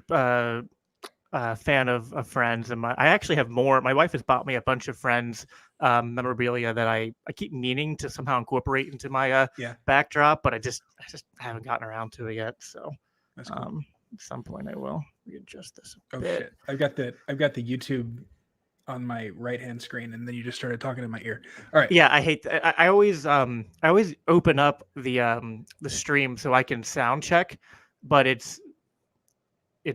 fan of Friends, and I actually have more. My wife has bought me a bunch of Friends memorabilia that I keep meaning to somehow incorporate into my Yeah, backdrop, but I just haven't gotten around to it yet. So that's cool. at some point I will readjust this a Oh bit. shit! I've got the YouTube on my right hand screen, and then you just started talking in my ear. All right. Yeah, I hate that. I always open up the stream so I can sound check, but it's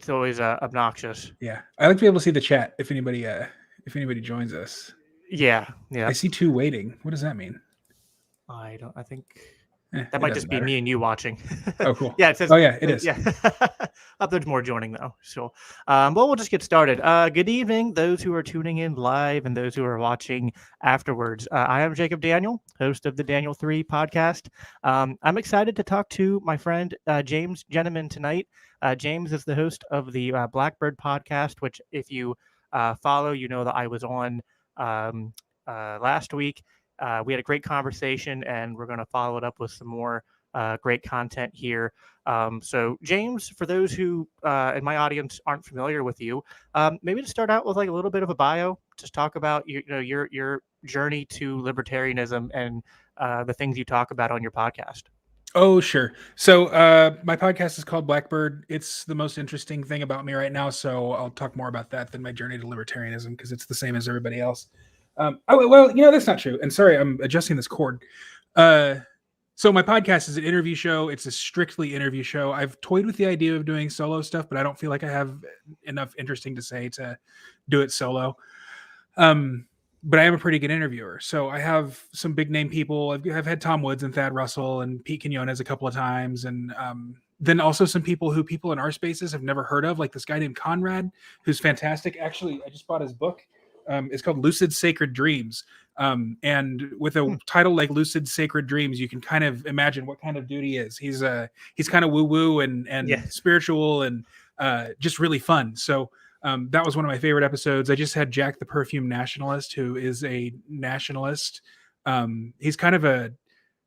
always obnoxious. Yeah, I like to be able to see the chat if anybody joins us. Yeah, I yeah. see two waiting. What does that mean? I don't. I think that It might doesn't just be matter. me and you watching. Oh, cool. Yeah, it says. Oh yeah, it is. Yeah, there's more joining though. So, well, we'll just get started. Good evening, those who are tuning in live and those who are watching afterwards. I am Jacob Daniel, host of the Daniel 3 podcast. I'm excited to talk to my friend James Jenneman tonight. James is the host of the Blackbird podcast, which, if you follow, you know that I was on um, last week. We had a great conversation, and we're going to follow it up with some more great content here. So, James, for those who in my audience aren't familiar with you, maybe to start out with like a little bit of a bio, just talk about your journey to libertarianism and the things you talk about on your podcast. Oh sure. So my podcast is called Blackbird. It's the most interesting thing about me right now. So I'll talk more about that than my journey to libertarianism because it's the same as everybody else. Well, that's not true. And sorry, I'm adjusting this cord. Uh, So my podcast is an interview show. It's a strictly interview show. I've toyed with the idea of doing solo stuff, but I don't feel like I have enough interesting to say to do it solo. But I am a pretty good interviewer. So I have some big name people. I've had Tom Woods and Thad Russell and Pete Quinones a couple of times. And then also some people who people in our spaces have never heard of, like this guy named Conrad, who's fantastic. Actually, I just bought his book. It's called Lucid Sacred Dreams. And with a Hmm. title like Lucid Sacred Dreams, you can kind of imagine what kind of dude he is. He's kind of woo woo and Yeah. spiritual and just really fun. So that was one of my favorite episodes. I just had Jack the Perfume Nationalist, who is a nationalist. He's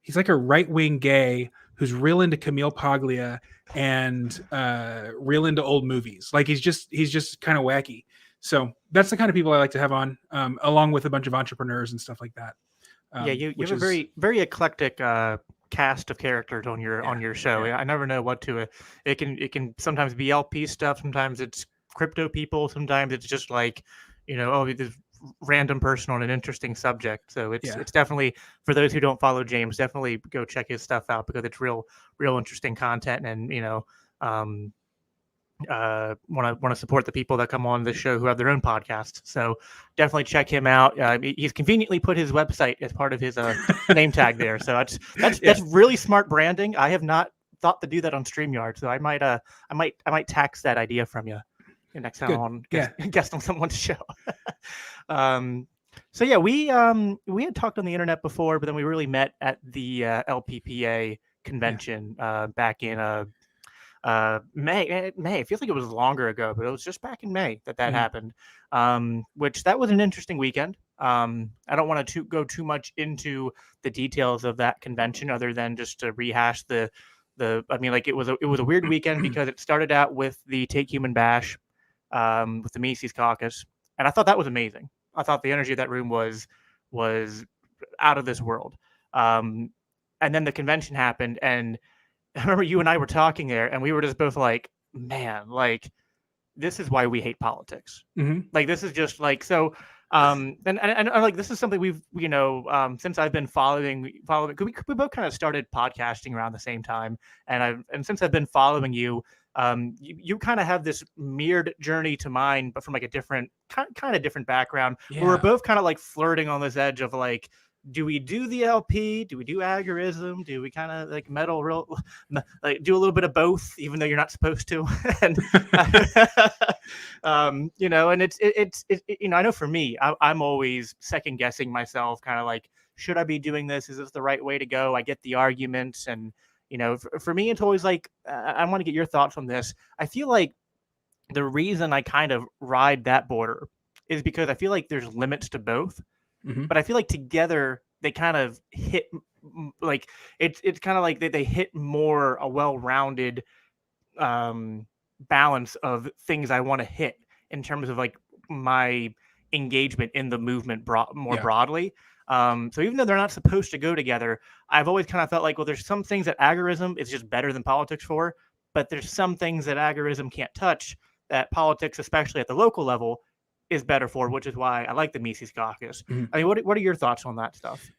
he's like a right wing gay who's real into Camille Paglia and real into old movies. Like he's just kind of wacky. So that's the kind of people I like to have on, along with a bunch of entrepreneurs and stuff like that. Yeah, you Which have a is very eclectic cast of characters on your show. yeah, I never know what to. It can sometimes be LP stuff. Sometimes it's crypto people. Sometimes it's just like, this random person on an interesting subject. So it's yeah. it's definitely, for those who don't follow James, definitely go check his stuff out because it's real interesting content, and um, want to support the people that come on this show who have their own podcasts. So definitely check him out. He's conveniently put his website as part of his name tag there. So Yeah, that's really smart branding. I have not thought to do that on StreamYard, so I might tax that idea from you next time I'm good. on Yeah, guest on someone's show. um, so yeah, we had talked on the internet before, but then we really met at the LPPA yeah. convention back in May. It feels like it was longer ago, but it was just back in May that Mhm. happened. Which that was an interesting weekend. I don't want to go too much into the details of that convention, other than just to rehash the. I mean, like it was a weird weekend because it started out with the Take Human Bash, with the Mises Caucus, and I thought that was amazing. I thought the energy of that room was out of this world. Um, and then the convention happened, and I remember you and I were talking there, and we were just both like, "Man, like this is why we hate politics. Mhm. Like this is just like so." And like this is something we've since I've been following. 'Cause we both kind of started podcasting around the same time, and since I've been following you, you kind of have this mirrored journey to mine, but from like a different kind of different background. Where we're Yeah, both kind of like flirting on this edge of like, do we do the LP? Do we do agorism? Do we kind of like meddle real, like do a little bit of both, even though you're not supposed to? And and I know for me, I'm always second guessing myself, kind of like, should I be doing this? Is this the right way to go? I get the arguments, and for me, it's always like, I want to get your thoughts on this. I feel like the reason I kind of ride that border is because I feel like there's limits to both, hmm but I feel like together they kind of hit, it's kind of like they hit more a well-rounded um balance of things I want to hit in terms of like my engagement in the movement more Yeah. broadly. So even though they're not supposed to go together, I've always kind of felt like, well, there's some things that agorism is just better than politics for, but there's some things that agorism can't touch that politics, especially at the local level, is better for, which is why I like the Mises Caucus. Mhm. I mean, what are your thoughts on that stuff?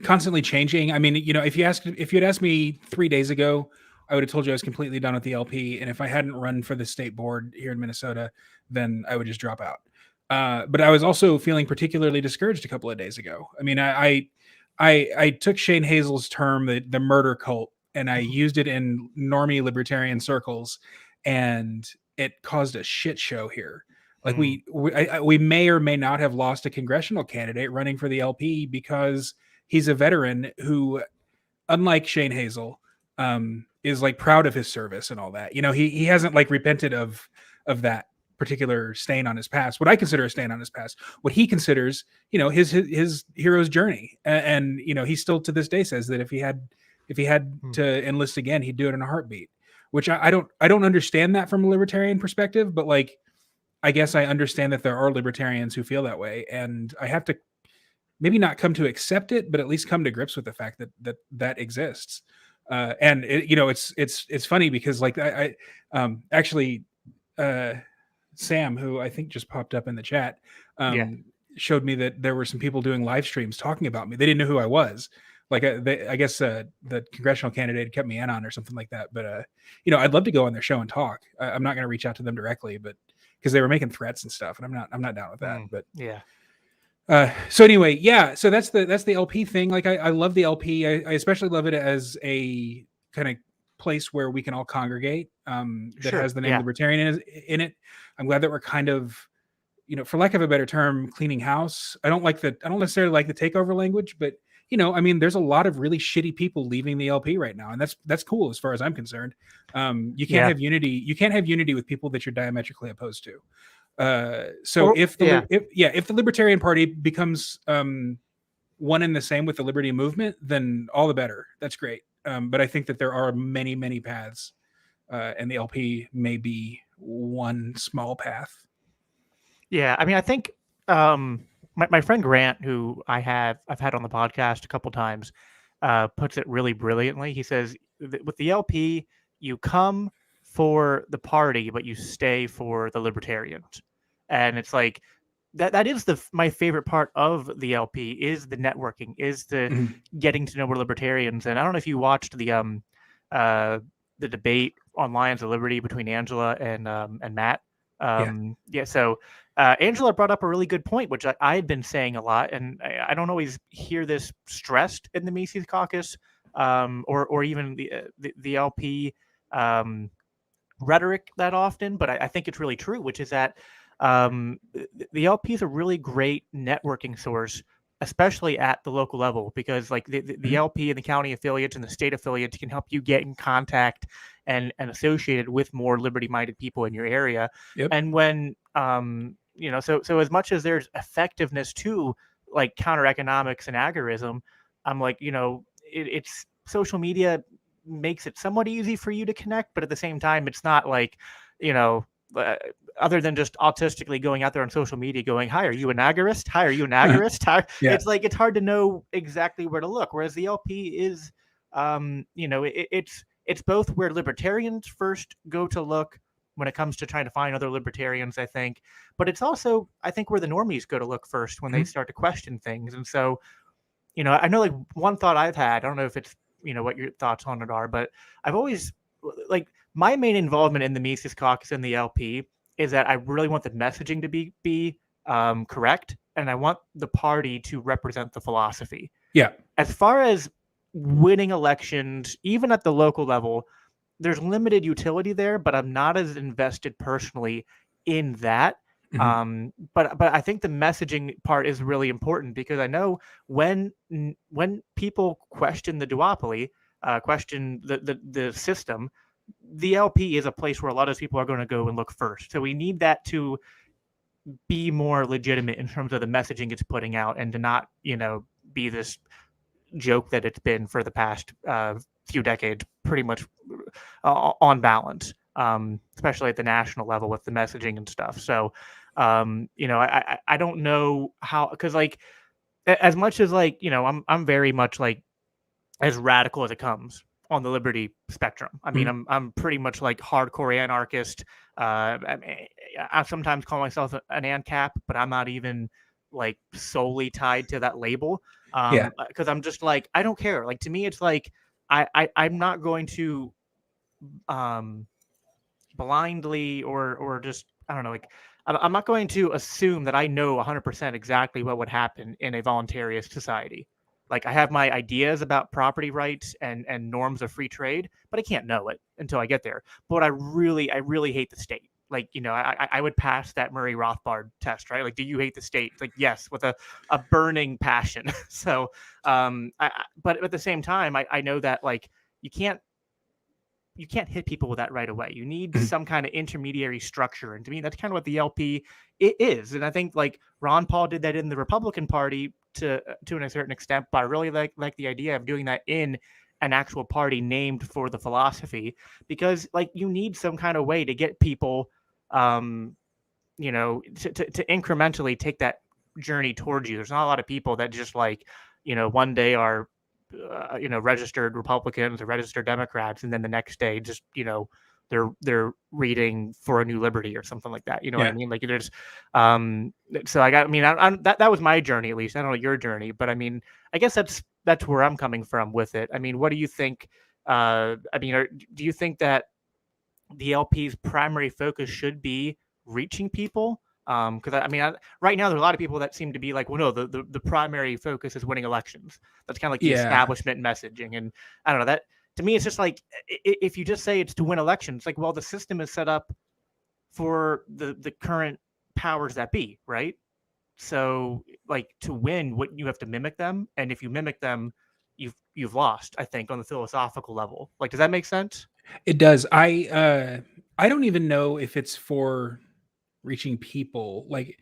Constantly changing. I mean, if you had asked me 3 days ago, I would have told you I was completely done with the LP, and if I hadn't run for the state board here in Minnesota, then I would just drop out. But I was also feeling particularly discouraged a couple of days ago. I mean, I took Shane Hazel's term, the murder cult, and I used it in normie libertarian circles, and it caused a shit show here. Like we may or may not have lost a congressional candidate running for the LP because he's a veteran who, unlike Shane Hazel, is like proud of his service and all that. He hasn't like repented of that particular stain on his past. What I consider a stain on his past, what he considers, his hero's journey, and he still to this day says that if he had to enlist again, he'd do it in a heartbeat. Which I don't understand that from a libertarian perspective, but like, I guess I understand that there are libertarians who feel that way, and I have to maybe not come to accept it, but at least come to grips with the fact that exists. And it's funny because like I actually Sam, who I think just popped up in the chat, showed me that there were some people doing live streams talking about me. They didn't know who I was. Like I guess the congressional candidate kept me in on or something like that. But I'd love to go on their show and talk. I'm not going to reach out to them directly, but because they were making threats and stuff, and I'm not down with that. But yeah. So anyway, yeah. So that's the LP thing. Like I love the LP. I especially love it as a kind of place where we can all congregate. That has the name Libertarian in it. I'm glad that we're kind of, for lack of a better term, cleaning house. I don't necessarily like the takeover language, but I mean, there's a lot of really shitty people leaving the LP right now, and that's cool as far as I'm concerned. You can't have unity. You can't have unity with people that you're diametrically opposed to. If the Libertarian Party becomes one and the same with the Liberty Movement, then all the better. That's great. But I think that there are many, many paths, and the LP may be one small path. Yeah, I mean, I think my friend Grant, who I've had on the podcast a couple times, puts it really brilliantly. He says with the LP, you come for the party, but you stay for the libertarians, and it's like that is my favorite part of the LP is the networking, is the getting to know more libertarians. And I don't know if you watched the debate on Lions of Liberty between Angela and Matt. So Angela brought up a really good point, which I had been saying a lot, and I don't always hear this stressed in the Mises Caucus, or even the LP rhetoric that often, but I think it's really true, which is that the LP is a really great networking source, especially at the local level, because like the LP and the county affiliates and the state affiliates can help you get in contact and associated with more liberty-minded people in your area. Yep. And when so as much as there's effectiveness to like counter economics and agorism, I'm like, it's social media makes it somewhat easy for you to connect, but at the same time, it's not like, other than just autistically going out there on social media going, hi, are you an agorist? Hi, are you an agorist? Yeah. It's like, it's hard to know exactly where to look. Whereas the LP is, it's both where libertarians first go to look when it comes to trying to find other libertarians, I think, but it's also, I think, where the normies go to look first when they start to question things. And so, I know like one thought I've had, I don't know if it's, what your thoughts on it are, but I've always like my main involvement in the Mises Caucus and the LP is that I really want the messaging to be correct, and I want the party to represent the philosophy. Yeah. As far as winning elections, even at the local level, there's limited utility there, but I'm not as invested personally in that. But I think the messaging part is really important, because I know when people question the duopoly, question the system, the LP is a place where a lot of people are going to go and look first. So we need that to be more legitimate in terms of the messaging it's putting out, and to not be this joke that it's been for the past few decades, pretty much on balance, especially at the national level with the messaging and stuff. So, I don't know how, because like as much as like I'm very much like as radical as it comes on the liberty spectrum. I mean, Mhm. I'm pretty much like hardcore anarchist. I sometimes call myself an ANCAP, but I'm not even like solely tied to that label. Yeah. Because I'm just like I don't care. Like to me, it's like I'm not going to um blindly or just I don't know like I'm not going to assume that I know 100% exactly what would happen in a voluntarist society. Like I have my ideas about property rights and norms of free trade, but I can't know it until I get there. But I really hate the state. Like I would pass that Murray Rothbard test, right? Like, do you hate the state? Like, yes, with a burning passion. So, but at the same time, I know that like you can't hit people with that right away. You need Mhm. some kind of intermediary structure, and to me, that's kind of what the LP is. And I think like Ron Paul did that in the Republican Party to a certain extent, but I really like the idea of doing that in an actual party named for the philosophy, because like you need some kind of way to get people, um, to incrementally take that journey towards you. There's not a lot of people that just like, one day are, registered Republicans or registered Democrats, and then the next day just, they're reading For a New Liberty or something like that. You know what I Yeah. mean? Like there's, so I got, I mean, that was my journey at least. I don't know your journey, but I mean, I guess that's where I'm coming from with it. I mean, what do you think? I mean, do you think that the LP's primary focus should be reaching people? Because I mean, right now there's a lot of people that seem to be like, well, no, the primary focus is winning elections. That's kind of like the Yeah. establishment messaging, and I don't know that. To me, it's just like if you just say it's to win elections, like, well, the system is set up for the current powers that be, right? So, like, to win, what you have to mimic them, and if you mimic them, you've lost. I think on the philosophical level. Like, does that make sense? It does. I don't even know if it's for reaching people. Like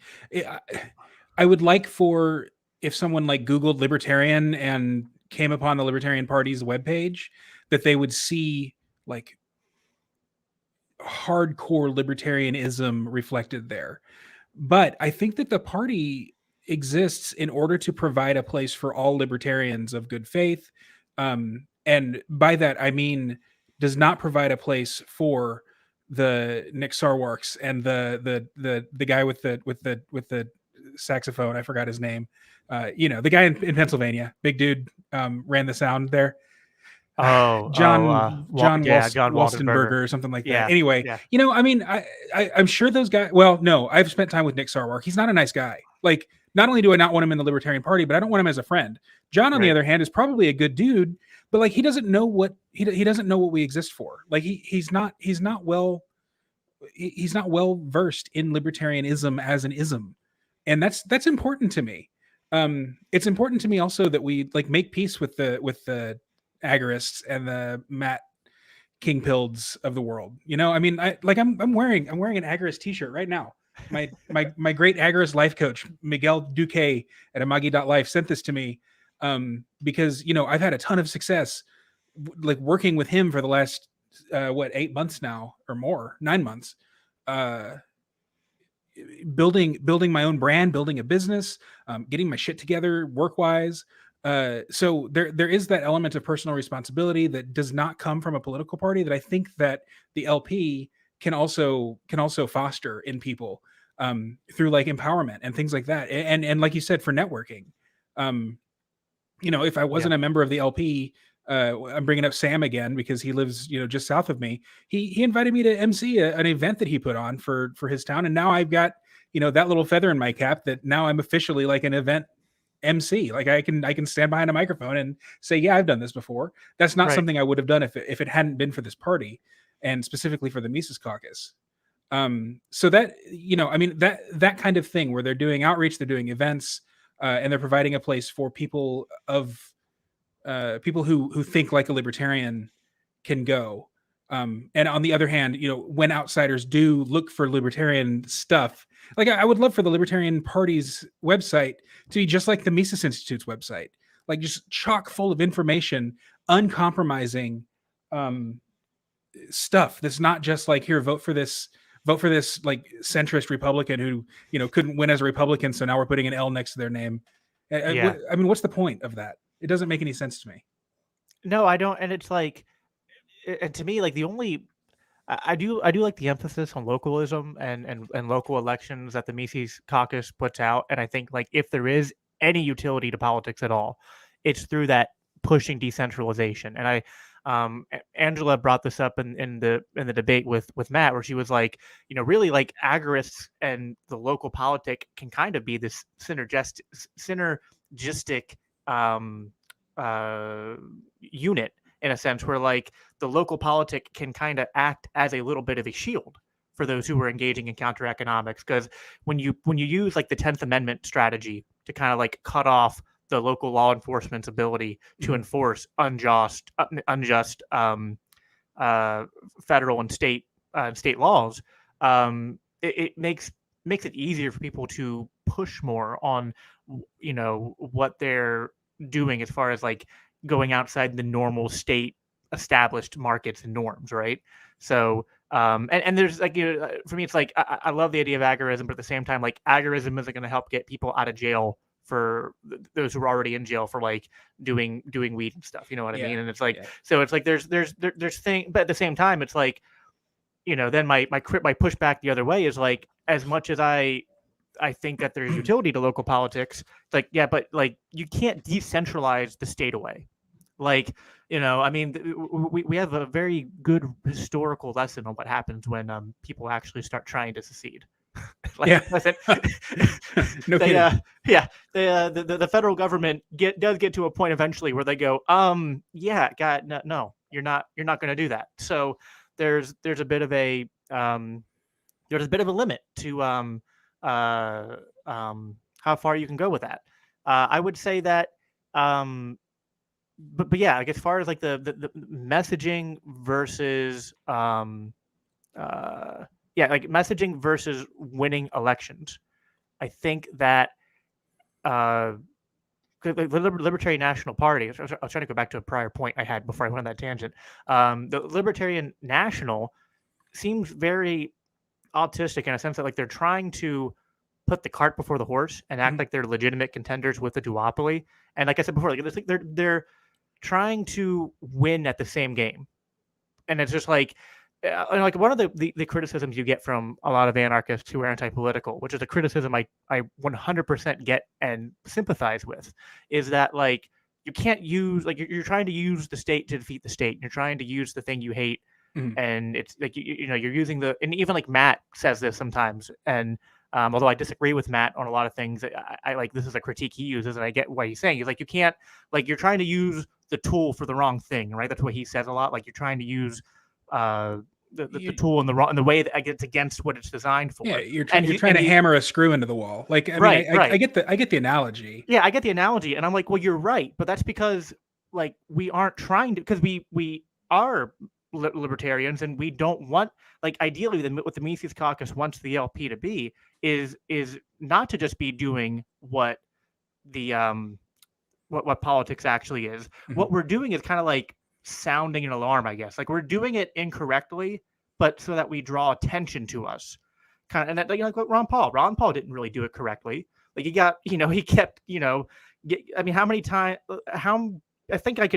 I would like for if someone like Googled libertarian and came upon the Libertarian Party's webpage, that they would see like hardcore libertarianism reflected there. But I think that the party exists in order to provide a place for all libertarians of good faith. And by that, I mean, does not provide a place for the Nick Sarwarks and the guy with the saxophone. I forgot his name. The guy in Pennsylvania, big dude, ran the sound there. John Yeah, John Walstenberger Waldenberger. or something like that. Yeah, Anyway, yeah, I mean, I'm sure those guys. Well, no, I've spent time with Nick Sarwark. He's not a nice guy. Like, not only do I not want him in the Libertarian Party, but I don't want him as a friend. John, on the right, other hand, is probably a good dude, but like he doesn't know what he doesn't know what we exist for. Like he's not well versed in libertarianism as an ism, and that's important to me. It's important to me also that we like make peace with the agorists and the Matt Kingpilds of the world. I mean, I'm wearing an agorist t-shirt right now. My great agorist life coach Miguel Duque at amagi.life sent this to me, because I've had a ton of success like working with him for the last 8 months now, or more, 9 months, uh building my own brand, building a business, getting my shit together work wise. So there is that element of personal responsibility that does not come from a political party that I think that the LP can also foster in people, through like empowerment and things like that, and like you said, for networking. Um, if I yeah, wasn't a member of the LP, I'm bringing up Sam again because he lives, just south of me. He invited me to MC an event that he put on for his town, and now I've got that little feather in my cap that now I'm officially like an event MC. Like I can stand behind a microphone and say, yeah, I've done this before. That's not right. something I would have done if it hadn't been for this party, and specifically for the Mises Caucus. So that I mean, that kind of thing where they're doing outreach, they're doing events, and they're providing a place for people who think like a libertarian can go. And on the other hand, when outsiders do look for libertarian stuff, like I would love for the Libertarian Party's website to be just like the Mises Institute's website, like just chock full of information uncompromising stuff that's not just like, here, vote for this like centrist Republican who, couldn't win as a Republican, so now we're putting an L next to their name. Yeah. I mean, what's the point of that? It doesn't make any sense to me. No, I don't. And it's like, and to me, like the only I do like the emphasis on localism and local elections that the Mises Caucus puts out, and I think like if there is any utility to politics at all, it's through that pushing decentralization. And Angela brought this up in the debate with Matt, where she was like, really like agorists and the local politic can kind of be this synergistic um, unit in a sense, where like the local politic can kind of act as a little bit of a shield for those who are engaging in counter economics. Because when you use like the 10th Amendment strategy to kind of like cut off the local law enforcement's ability to enforce unjust federal and state laws, it makes it easier for people to push more on what they're doing as far as like going outside the normal state established markets and norms, right? So, and there's like, for me, it's like I love the idea of agorism, but at the same time, like agorism isn't going to help get people out of jail for those who are already in jail for like doing weed and stuff. You know what I mean? And it's like, so it's like there's thing, but at the same time, it's like, then my pushback the other way is like, as much as I think that there's utility to local politics. It's like, yeah, but like you can't decentralize the state away. Like, I mean, we have a very good historical lesson on what happens when people actually start trying to secede. Like, Yeah. listen, No they, kidding. the federal government does get to a point eventually where they go, yeah, God, no, you're not going to do that. So there's a bit of a there's a bit of a limit to how far you can go with that. I would say that, but yeah, like as far as like the messaging versus like messaging versus winning elections, I think that the Libertarian National Party. I was trying to go back to a prior point I had before I went on that tangent. The Libertarian National seems very autistic in a sense that like they're trying to put the cart before the horse and act like they're legitimate contenders with the duopoly. And like I said before, like they're trying to win at the same game, and it's just like. Like one of the criticisms you get from a lot of anarchists who are anti-political, which is a criticism I 100% get and sympathize with, is that like you can't use like you're trying to use the state to defeat the state. You're trying to use the thing you hate, and it's like you're using and even like Matt says this sometimes, and although I disagree with Matt on a lot of things, I like this is a critique he uses, and I get what he's saying. He's like, you can't like you're trying to use the tool for the wrong thing, right? That's what he says a lot. Like you're trying to use the tool in the way that it's against what it's designed for. Yeah, you're trying to hammer a screw into the wall. Like, I mean, I get the analogy. Yeah, I get the analogy, and I'm like, well, you're right, but that's because like we aren't trying to, because we are libertarians, and we don't want, like, ideally what the Mises Caucus wants the LP to be is not to just be doing what the what politics actually is. What we're doing is kind of like sounding an alarm, I guess. Like we're doing it incorrectly, but so that we draw attention to us. Kind of, and that, like what Ron Paul didn't really do it correctly. Like he got, he kept, I mean, how many times, I think I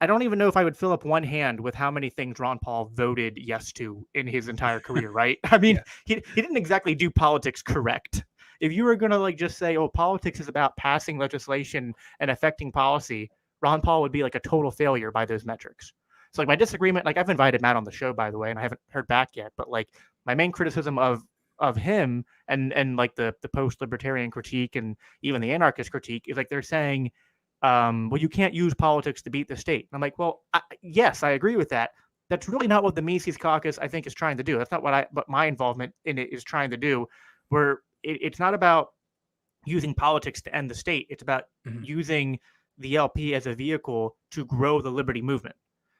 don't even know if I would fill up one hand with how many things Ron Paul voted yes to in his entire career, right? I mean, he didn't exactly do politics correct. If you were going to like just say, oh, politics is about passing legislation and affecting policy, Ron Paul would be like a total failure by those metrics. So like my disagreement, like I've invited Matt on the show, by the way, and I haven't heard back yet, but like my main criticism of him and like the post-libertarian critique and even the anarchist critique is like they're saying, well, you can't use politics to beat the state. And I'm like, well, yes, I agree with that. That's really not what the Mises Caucus, I think, is trying to do. That's not what my involvement in it is trying to do, where it's not about using politics to end the state. It's about using the LP as a vehicle to grow the liberty movement.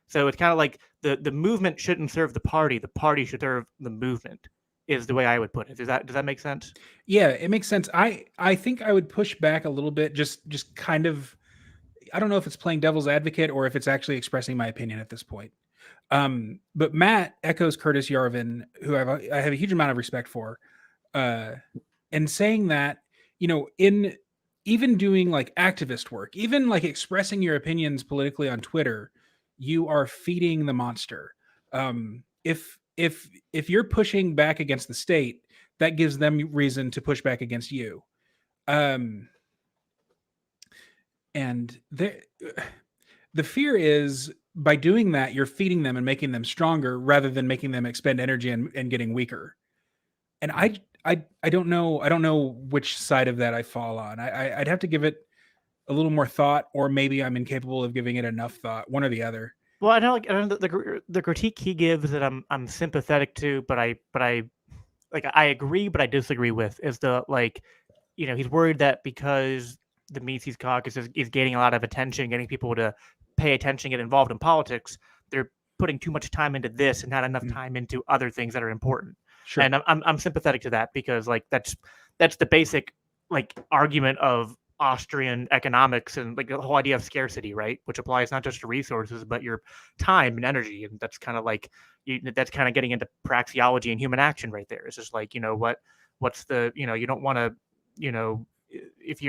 So it's kind of like the movement shouldn't serve the party should serve the movement, is the way I would put it. Does that make sense? Yeah, it makes sense. I think I would push back a little bit, just kind of, I don't know if it's playing devil's advocate or if it's actually expressing my opinion at this point. But Matt echoes Curtis Yarvin, who I have a huge amount of respect for, and saying that, in even doing like activist work, even like expressing your opinions politically on Twitter, you are feeding the monster. If you're pushing back against the state, that gives them reason to push back against you. And the fear is, by doing that, you're feeding them and making them stronger rather than making them expend energy and getting weaker. And I don't know which side of that I fall on. I'd have to give it a little more thought, or maybe I'm incapable of giving it enough thought. One or the other. Well, I know the critique he gives that I'm sympathetic to, but I agree, but I disagree with, is the like, he's worried that because the Mises Caucus is gaining a lot of attention, getting people to pay attention, get involved in politics, they're putting too much time into this and not enough time into other things that are important. Sure. And I'm sympathetic to that, because like that's the basic like argument of Austrian economics and like the whole idea of scarcity, right? Which applies not just to resources, but your time and energy. And that's kind of like, that's kind of getting into praxeology and human action right there. It's just like, what's the, you don't want to, if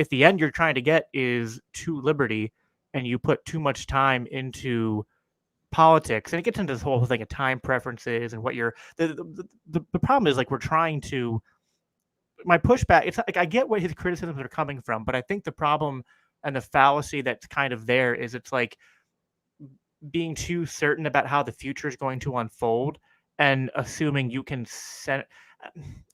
the end you're trying to get is to liberty, and you put too much time into politics, and it gets into this whole thing of time preferences and what you're, the problem is like, we're trying to, my pushback, it's like I get where his criticisms are coming from, but I think the problem and the fallacy that's kind of there is, it's like being too certain about how the future is going to unfold and assuming you can set.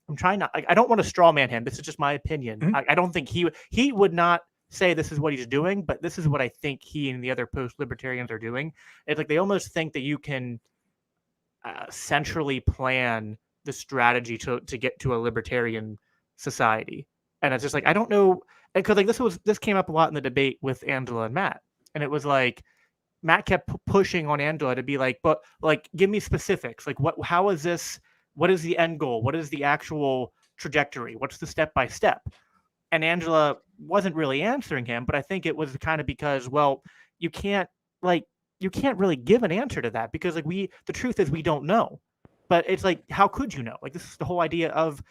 I'm trying not. I don't want to straw man him. This is just my opinion. Mm-hmm. I don't think he would not say this is what he's doing, but this is what I think he and the other post-libertarians are doing. It's like they almost think that you can centrally plan the strategy to get to a libertarian society, and it's just like, I don't know, because like this came up a lot in the debate with Angela and Matt, and it was like Matt kept pushing on Angela to be like, but like, give me specifics, like how is this, what is the end goal, what is the actual trajectory, what's the step by step. And Angela wasn't really answering him, but I think it was kind of because, well, you can't really give an answer to that, because like the truth is we don't know. But it's like, how could you know? Like, this is the whole idea of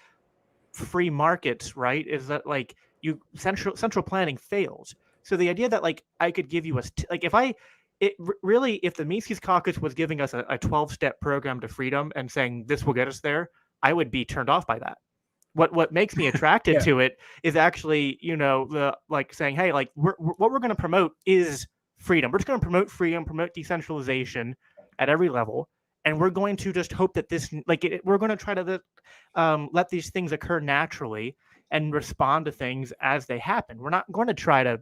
free markets, right? Is that like central planning fails. So the idea that like I could give you if the Mises Caucus was giving us a 12-step program to freedom and saying this will get us there, I would be turned off by that. What makes me attracted to it is actually, the like saying, hey, like what we're going to promote is freedom. We're just going to promote freedom, promote decentralization at every level. And we're going to just hope that this, we're going to try to let these things occur naturally and respond to things as they happen. We're not going to try to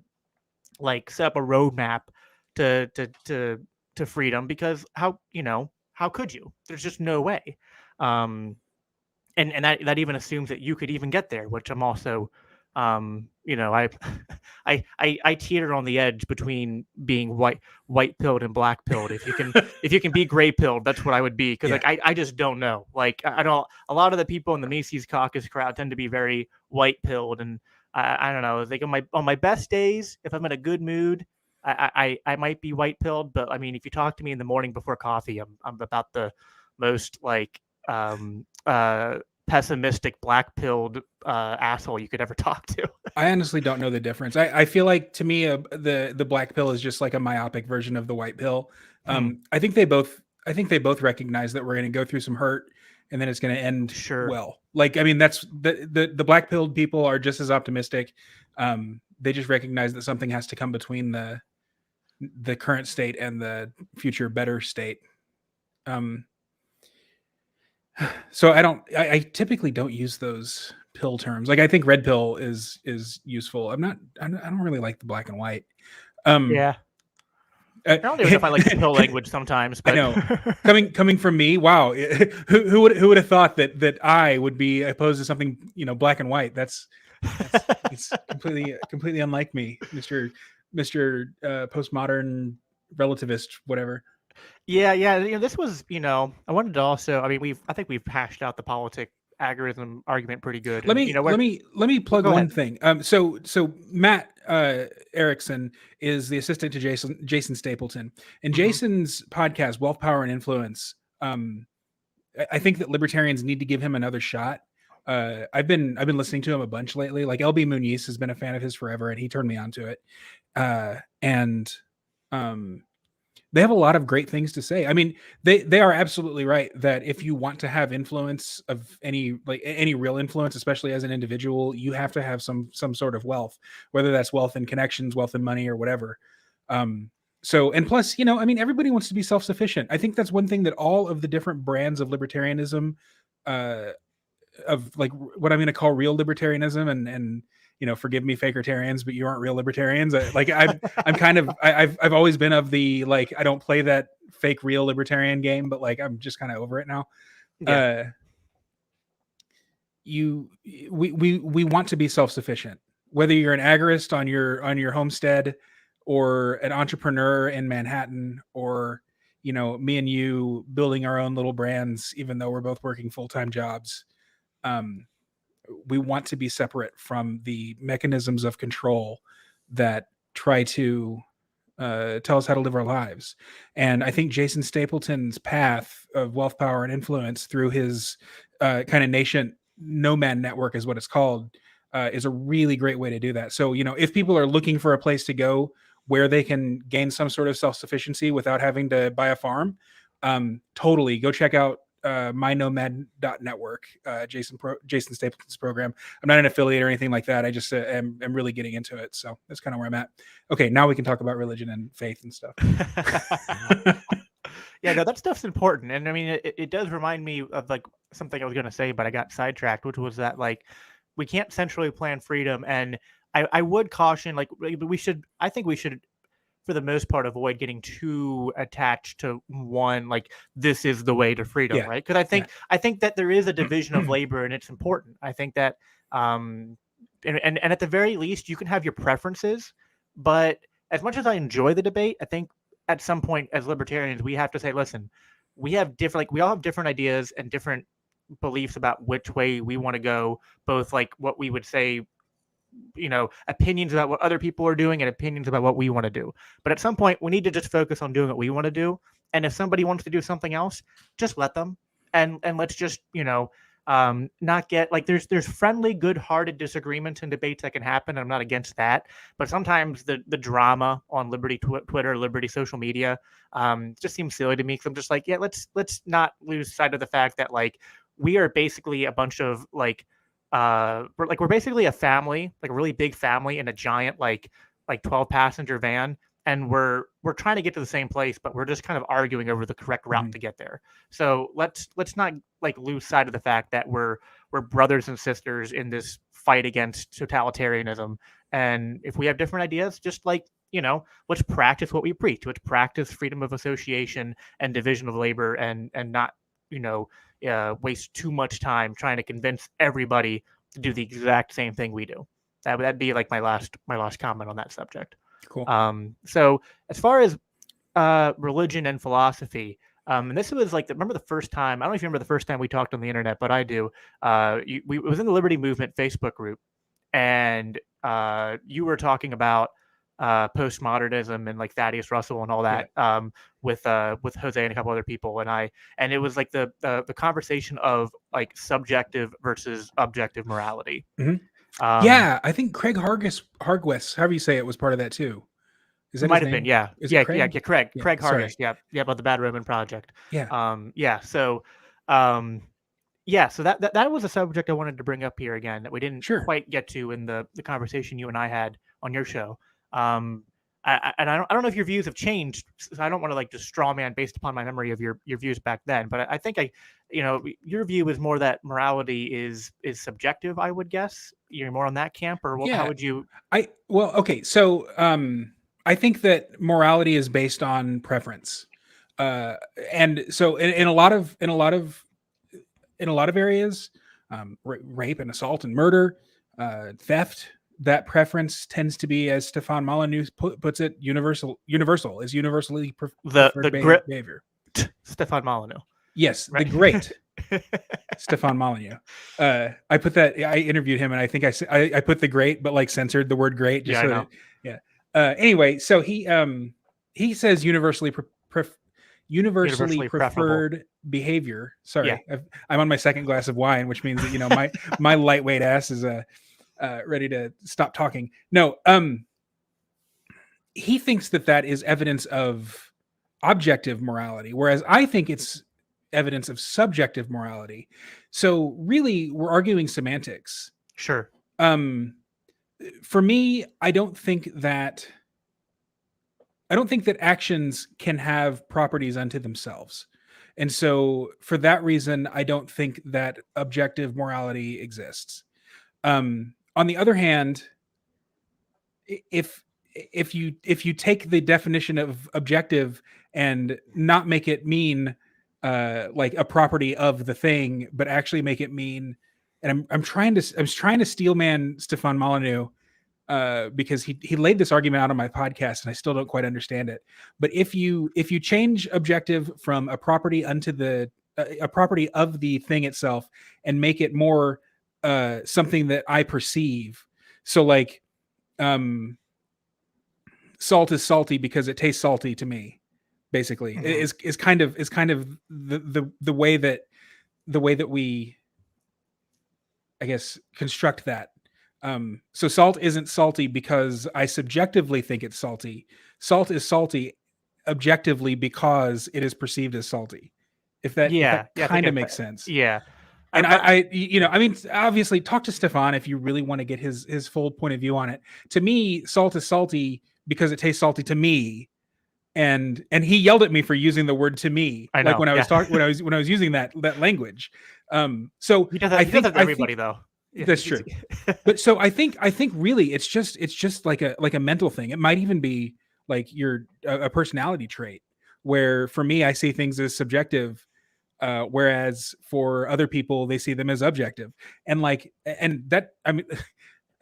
like set up a roadmap to freedom, because how could you? There's just no way. And that even assumes that you could even get there, which I'm also, I teeter on the edge between being white pilled and black pilled. If you can be gray pilled, that's what I would be, because like I just don't know. Like, I don't. A lot of the people in the Mises Caucus crowd tend to be very white pilled, and I don't know. Like on my best days, if I'm in a good mood, I might be white pilled. But I mean, if you talk to me in the morning before coffee, I'm about the most like pessimistic black pilled asshole you could ever talk to. I honestly don't know the difference. I feel like, to me, the black pill is just like a myopic version of the white pill. I think they both recognize that we're going to go through some hurt, and then it's going to end well. Like, I mean, that's the black pilled people are just as optimistic. They just recognize that something has to come between the current state and the future better state. So I typically don't use those pill terms. Like, I think red pill is useful. I don't really like the black and white. Yeah. I don't even know if I like the pill language sometimes. But... I know. Coming from me, wow. Who would have thought that I would be opposed to something, black and white? It's completely unlike me, Mr. Postmodern relativist, whatever. Yeah. This was, I wanted to also, I mean, I think we've hashed out the politic agorism argument pretty good. Let And me where, let me plug go one ahead. thing. So Matt Erickson is the assistant to Jason Stapleton, and Hmm. Jason's podcast, Wealth, Power, and Influence. I think that libertarians need to give him another shot. I've been listening to him a bunch lately. Like LB Muniz has been a fan of his forever, and he turned me on to it. And they have a lot of great things to say. I mean, they are absolutely right that if you want to have influence of any real influence, especially as an individual, you have to have some sort of wealth, whether that's wealth in connections, wealth in money, or whatever. So, and plus, I mean, everybody wants to be self-sufficient. I think that's one thing that all of the different brands of libertarianism, of like what I'm going to call real libertarianism, and forgive me, fakertarians, but you aren't real libertarians. I'm kind of I've always been of the like I don't play that fake real libertarian game, but like I'm just kind of over it now. Yeah. We want to be self-sufficient, whether you're an agorist on your homestead or an entrepreneur in Manhattan, or me and you building our own little brands even though we're both working full-time jobs. We want to be separate from the mechanisms of control that try to tell us how to live our lives. And I think Jason Stapleton's path of wealth, power, and influence through his kind of nation nomad network is what it's called, is a really great way to do that. So, if people are looking for a place to go where they can gain some sort of self-sufficiency without having to buy a farm, totally go check out mynomad.network, Jason Stapleton's program. I'm not an affiliate or anything like that. I just am really getting into it. So that's kind of where I'm at. Okay, now we can talk about religion and faith and stuff. Yeah, no, that stuff's important. And I mean, it does remind me of like something I was going to say, but I got sidetracked, which was that like we can't centrally plan freedom. And I would caution, like, I think we should, for the most part, avoid getting too attached to one, like this is the way to freedom, Yeah. right? Because I think that there is a division of labor and it's important. I think that and at the very least you can have your preferences, but as much as I enjoy the debate, I think at some point as libertarians we have to say, listen, we all have different ideas and different beliefs about which way we want to go, both like what we would say, opinions about what other people are doing and opinions about what we want to do. But at some point, we need to just focus on doing what we want to do. And if somebody wants to do something else, just let them. And let's just, not get like there's friendly, good-hearted disagreements and debates that can happen. I'm not against that, but sometimes the drama on Liberty Twitter, Liberty social media, just seems silly to me. Because I'm just like, yeah, let's not lose sight of the fact that like we are basically a bunch of like we're basically a family, like a really big family in a giant like 12 passenger van, and we're trying to get to the same place, but we're just kind of arguing over the correct route to get there. So let's not like lose sight of the fact that we're brothers and sisters in this fight against totalitarianism. And if we have different ideas, just like let's practice what we preach. Let's practice freedom of association and division of labor, and not waste too much time trying to convince everybody to do the exact same thing we do. That'd be like my last comment on that subject. Cool. So as far as religion and philosophy, and this was like remember the first time. I don't know if you remember the first time we talked on the internet, but I do. It was in the Liberty Movement Facebook group, and you were talking about postmodernism and like Thaddeus Russell and all that, with Jose and a couple other people, and it was like the conversation of like subjective versus objective morality. Mm-hmm. I think Craig Hargwess, however you say it, was part of that too. Is that might his have name? been, yeah. Is it Craig? Craig sorry. Hargis, yeah, about the Bad Roman Project. Yeah. So so that was a subject I wanted to bring up here again that we didn't quite get to in the conversation you and I had on your show. I don't know if your views have changed. So I don't want to like just straw man based upon my memory of your views back then. But I think your view is more that morality is subjective. I would guess you're more on that camp, or how would you? Okay. So I think that morality is based on preference, and so in a lot of areas, rape and assault and murder, theft. That preference tends to be, as Stefan Molyneux puts it, universally preferred behavior. Stefan Molyneux. Yes, right? the great. Stefan Molyneux. I put that. I interviewed him, and I think I put the great, but like censored the word great just Yeah, I so know. that yeah. Anyway, so he says universally Universally preferable. preferred behavior. Yeah. Sorry, I'm on my second glass of wine, which means that my lightweight ass is ready to stop talking. No, he thinks that is evidence of objective morality, whereas I think it's evidence of subjective morality. So really, we're arguing semantics. Sure. For me, I don't think that actions can have properties unto themselves. And so for that reason, I don't think that objective morality exists. On the other hand, if you take the definition of objective and not make it mean like a property of the thing, but actually make it mean, and I'm trying to steelman Stefan Molyneux because he laid this argument out on my podcast and I still don't quite understand it. But if you change objective from a property unto a property of the thing itself and make it more something that I perceive, so like salt is salty because it tastes salty to me, basically. Mm-hmm. is kind of the way that we, I guess, construct that. So salt isn't salty because I subjectively think it's salty. Salt is salty objectively because it is perceived as salty. If that kind of makes sense. Yeah. And I mean, obviously talk to Stefan if you really want to get his full point of view on it. To me, salt is salty because it tastes salty to me. And he yelled at me for using the word to me. I know. Like when I was talking, when I was using that language. So he does that, I think that everybody though. That's true. But so I think really it's just like a mental thing. It might even be like a personality trait where for me, I see things as subjective, whereas for other people, they see them as objective. And that, I mean,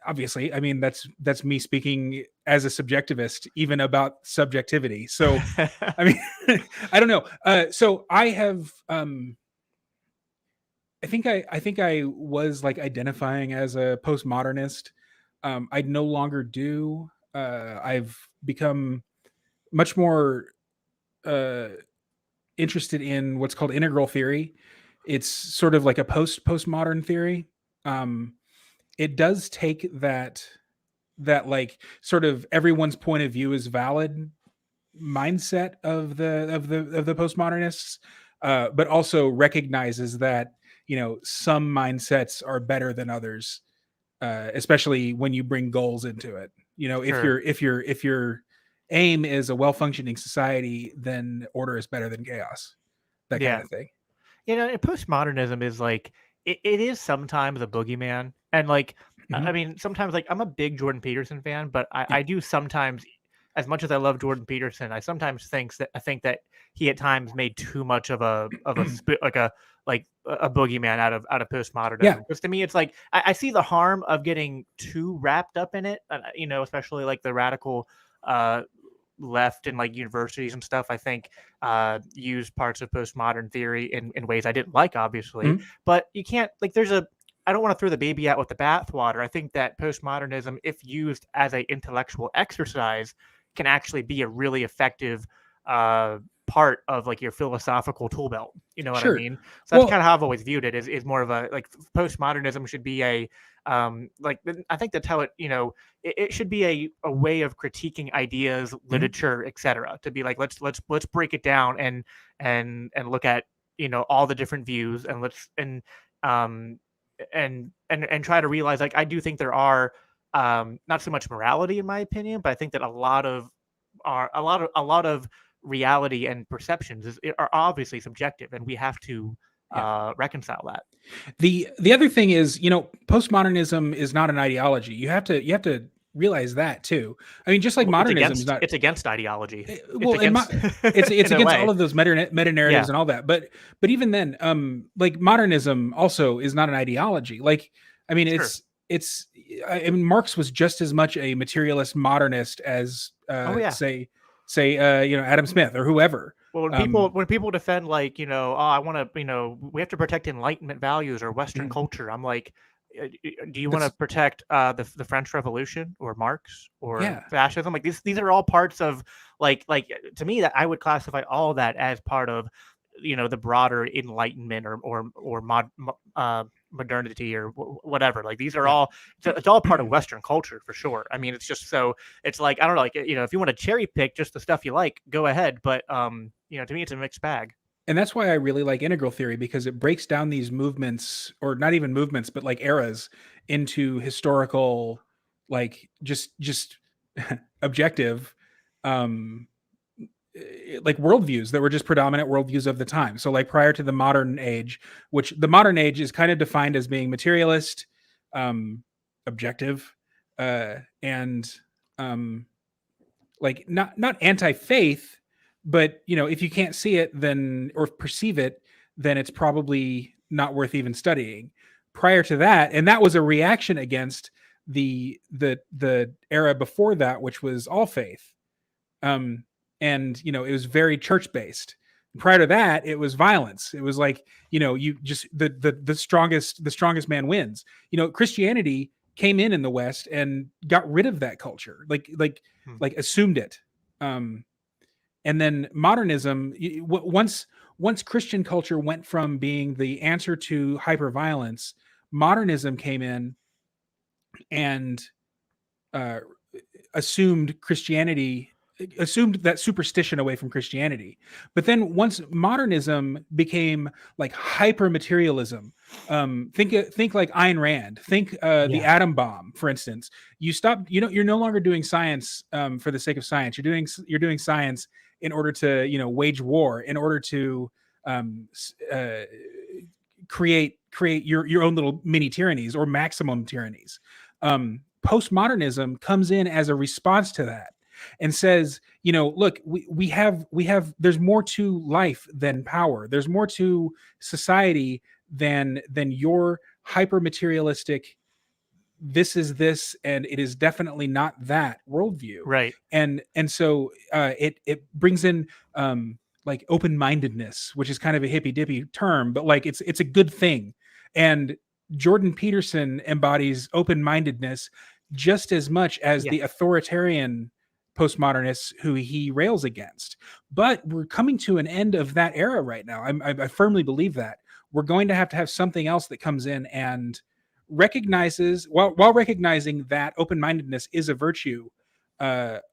obviously, I mean, that's me speaking as a subjectivist, even about subjectivity. So, I mean, I don't know. So I have, I think I was like identifying as a postmodernist. I no longer do. I've become much more interested in what's called integral theory. It's sort of like a postmodern theory. It does take that like sort of everyone's point of view is valid mindset of the postmodernists, but also recognizes that some mindsets are better than others, especially when you bring goals into it. Sure. if your aim is a well-functioning society, then order is better than chaos. That kind of thing. Postmodernism is like it is sometimes a boogeyman, and like I mean, sometimes like I'm a big Jordan Peterson fan, but I do sometimes, as much as I love Jordan Peterson, I sometimes think that he at times made too much of a boogeyman out of postmodernism. Yeah. Because to me, it's like I see the harm of getting too wrapped up in it. Especially like the radical left in like universities and stuff. I think use parts of postmodern theory in ways I didn't like, obviously. But you can't like. I don't want to throw the baby out with the bathwater. I think that postmodernism, if used as an intellectual exercise, can actually be a really effective part of like your philosophical tool belt. You know what I mean? So that's kind of how I've always viewed it. Is more of a like postmodernism should be a I think that's how it it should be a way of critiquing ideas, literature, etc. To be like let's break it down and look at all the different views and try to realize, like, I do think there are not so much morality in my opinion, but I think that a lot of reality and perceptions are obviously subjective, and we have to reconcile that. The other thing is, postmodernism is not an ideology. You have to realize that too. I mean, just like modernism is not. It's against ideology. It's against all of those meta narratives and all that. But even then, like modernism also is not an ideology. Like, I mean, I mean, Marx was just as much a materialist modernist as say Adam Smith or whoever. Well, when people defend like, oh, I want to, we have to protect Enlightenment values or Western Mhm. culture. I'm like, do you want to That's protect the French Revolution or Marx or yeah. fascism? Like these are all parts of to me that I would classify all that as part of the broader Enlightenment or modernity or whatever. Like these are Yeah. all it's all part of Western culture for sure. I mean, it's just so it's like I don't know, like if you want to cherry pick just the stuff you like, go ahead. But to me, it's a mixed bag. And that's why I really like integral theory, because it breaks down these movements, or not even movements, but like eras, into historical, like just objective, um like worldviews that were just predominant worldviews of the time. So like prior to the modern age, which the modern age is kind of defined as being materialist, um objective, and um like not anti-faith, but if you can't see it, then, or perceive it, then it's probably not worth even studying. Prior to that, and that was a reaction against the era before that, which was all faith. um and it was very church based. Prior to that, it was violence. It was like, you just the strongest man wins. Christianity came in the West and got rid of that culture, Hmm. like assumed it. um and then modernism, once Christian culture went from being the answer to hyper violence, modernism came in and uh assumed Christianity, assumed that superstition away from Christianity. But then once modernism became like hyper materialism, think like Ayn Rand, think the Yeah. atom bomb, for instance. You stop, you're no longer doing science for the sake of science. You're doing science in order to wage war, in order to um, create your own little mini tyrannies or maximum tyrannies. Postmodernism comes in as a response to that and says, look, we have there's more to life than power. There's more to society than your hyper materialistic, this is this and it is definitely not that worldview. Right. And so it brings in like open-mindedness, which is kind of a hippy dippy term, but like it's a good thing. And Jordan Peterson embodies open-mindedness just as much as Yeah. the authoritarian postmodernists who he rails against. But we're coming to an end of that era right now. I firmly believe that we're going to have something else that comes in and recognizes, while recognizing that open-mindedness is a virtue,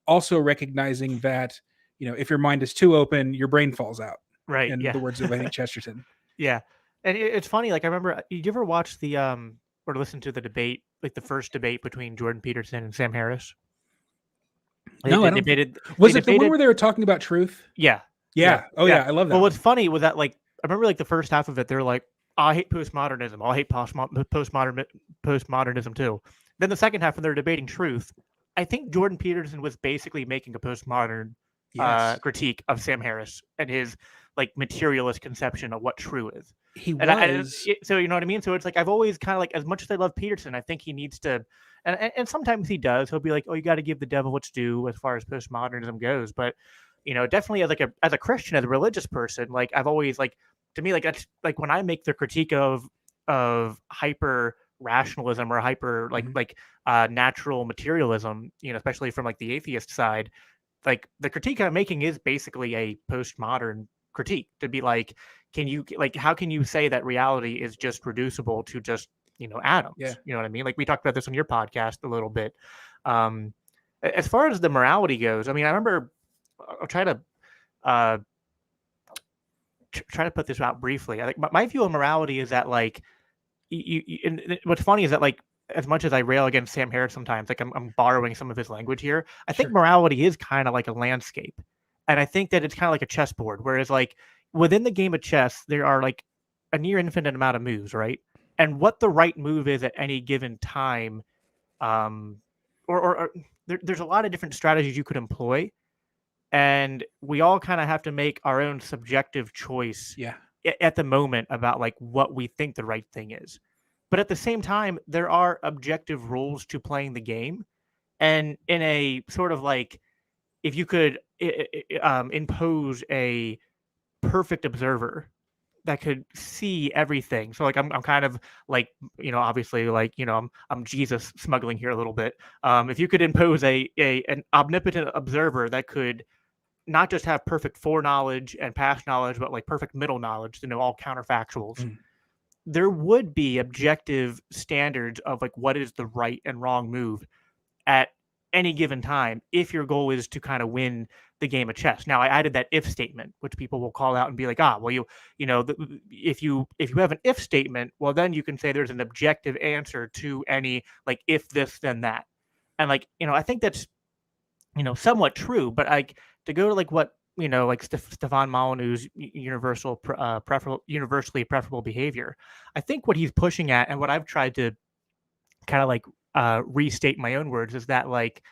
also recognizing that if your mind is too open, your brain falls out, Right. in Yeah. the words of, I think, Chesterton. Yeah. And it's funny. Like I remember, did you ever watch the or listen to the debate, like the first debate between Jordan Peterson and Sam Harris? They, No, they I don't think. debated. They Was it the one debated. where they were talking about truth? Yeah. Yeah. Yeah. Oh Yeah. yeah, I love Well, that what's one. funny was that like I remember like the first half of it, they're like, oh, I hate postmodernism. I hate postmodernism too. Then the second half, when they're debating truth, I think Jordan Peterson was basically making a postmodern Yes, critique of Sam Harris and his like materialist conception of what true is. he And was. so you know what I mean. So it's like I've always kind of like, as much as I love Peterson, I think he needs to, and sometimes he does. He'll be like, oh, you got to give the devil what's due as far as postmodernism goes. But definitely as a Christian, as a religious person, like I've always like, to me, like that's like when I make the critique of hyper rationalism or hyper Mhm. natural materialism, especially from like the atheist side, like the critique I'm making is basically a postmodern critique to be like, can you like how can you say that reality is just reducible to just Yeah. atoms? You know what I mean? Like we talked about this on your podcast a little bit. Um, as far as the morality goes, I mean, I remember I'll try to uh try to put this out briefly. I think my view of morality is that like and what's funny is that like as much as I rail against Sam Harris sometimes, like I'm borrowing some of his language here. I think Sure. morality is kind of like a landscape, and I think that it's kind of like a chessboard. Whereas like within the game of chess, there are like a near infinite amount of moves, right? And what the right move is at any given time, um, or there's a lot of different strategies you could employ, and we all kind of have to make our own subjective choice Yeah. at the moment about like what we think the right thing is. But at the same time, there are objective rules to playing the game, and in a sort of like if you could impose perfect observer that could see everything. So like I'm kind of like, obviously like, I'm Jesus smuggling here a little bit. If you could impose an omnipotent observer that could not just have perfect foreknowledge and past knowledge, but like perfect middle knowledge to know all counterfactuals, there would be objective standards of like what is the right and wrong move at any given time if your goal is to kind of win the game of chess. Now I added that if statement, which people will call out and be like, well, if you have an if statement, well then you can say there's an objective answer to any like if this then that, and like I think that's somewhat true, but like to go to like what like Stefan Molyneux's universally preferable behavior, I think what he's pushing at and what I've tried to kind of like restate my own words is that like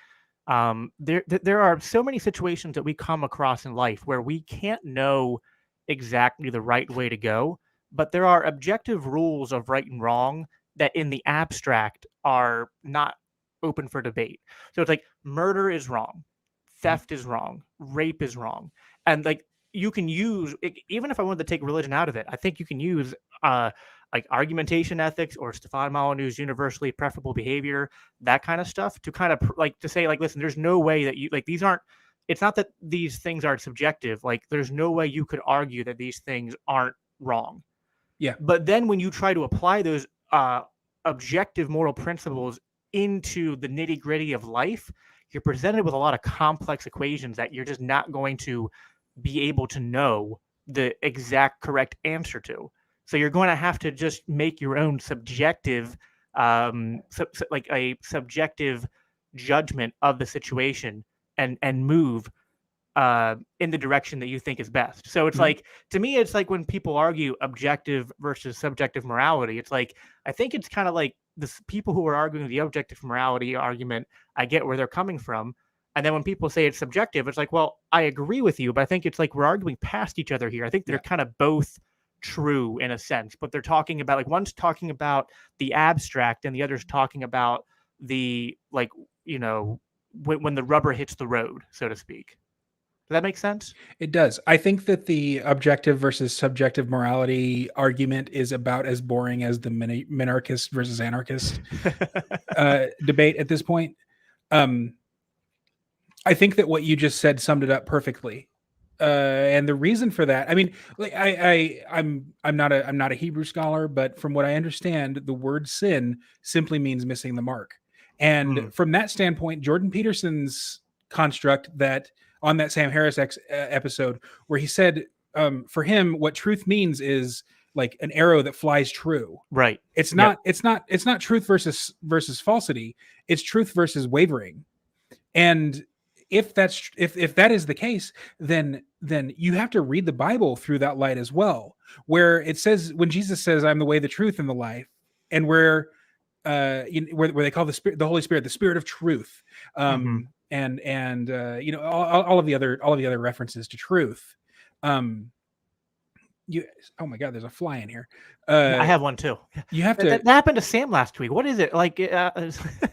there are so many situations that we come across in life where we can't know exactly the right way to go, but there are objective rules of right and wrong that in the abstract are not open for debate. So it's like murder is wrong, theft is wrong, rape is wrong, and like you can use even if I wanted to take religion out of it, I think you can use like argumentation ethics or Stefan Molyneux's universally preferable behavior, that kind of stuff, to kind of like to say like, listen, there's no way that you like these aren't. It's not that these things are subjective. Like, there's no way you could argue that these things aren't wrong. Yeah. But then when you try to apply those objective moral principles into the nitty gritty of life, you're presented with a lot of complex equations that you're just not going to be able to know the exact correct answer to. So you're going to have to just make your own subjective, like a subjective judgment of the situation and move in the direction that you think is best. So it's like, to me, it's like when people argue objective versus subjective morality, it's like, I think it's kind of like this people who are arguing the objective morality argument, I get where they're coming from. And then when people say it's subjective, it's like, well, I agree with you, but I think it's like we're arguing past each other here. I think they're kind of both true in a sense, but they're talking about like one's talking about the abstract and the other's talking about the like, when the rubber hits the road, so to speak. Does that make sense? It does. I think that the objective versus subjective morality argument is about as boring as the minarchist versus anarchist debate at this point. I think that what you just said summed it up perfectly. And the reason for that, I mean, like I'm not a Hebrew scholar, but from what I understand, the word sin simply means missing the mark. And from that standpoint, Jordan Peterson's construct that on that Sam Harris episode, where he said, for him, what truth means is like an arrow that flies true. Right. It's not truth versus falsity. It's truth versus wavering. And if that is the case, then you have to read the Bible through that light as well, where it says, when Jesus says, "I'm the way, the truth, and the life," and where they call the Holy Spirit, the Spirit of truth, and all of the other references to truth. Oh my God, there's a fly in here. I have one too. You have to. That happened to Sam last week. What is it like? I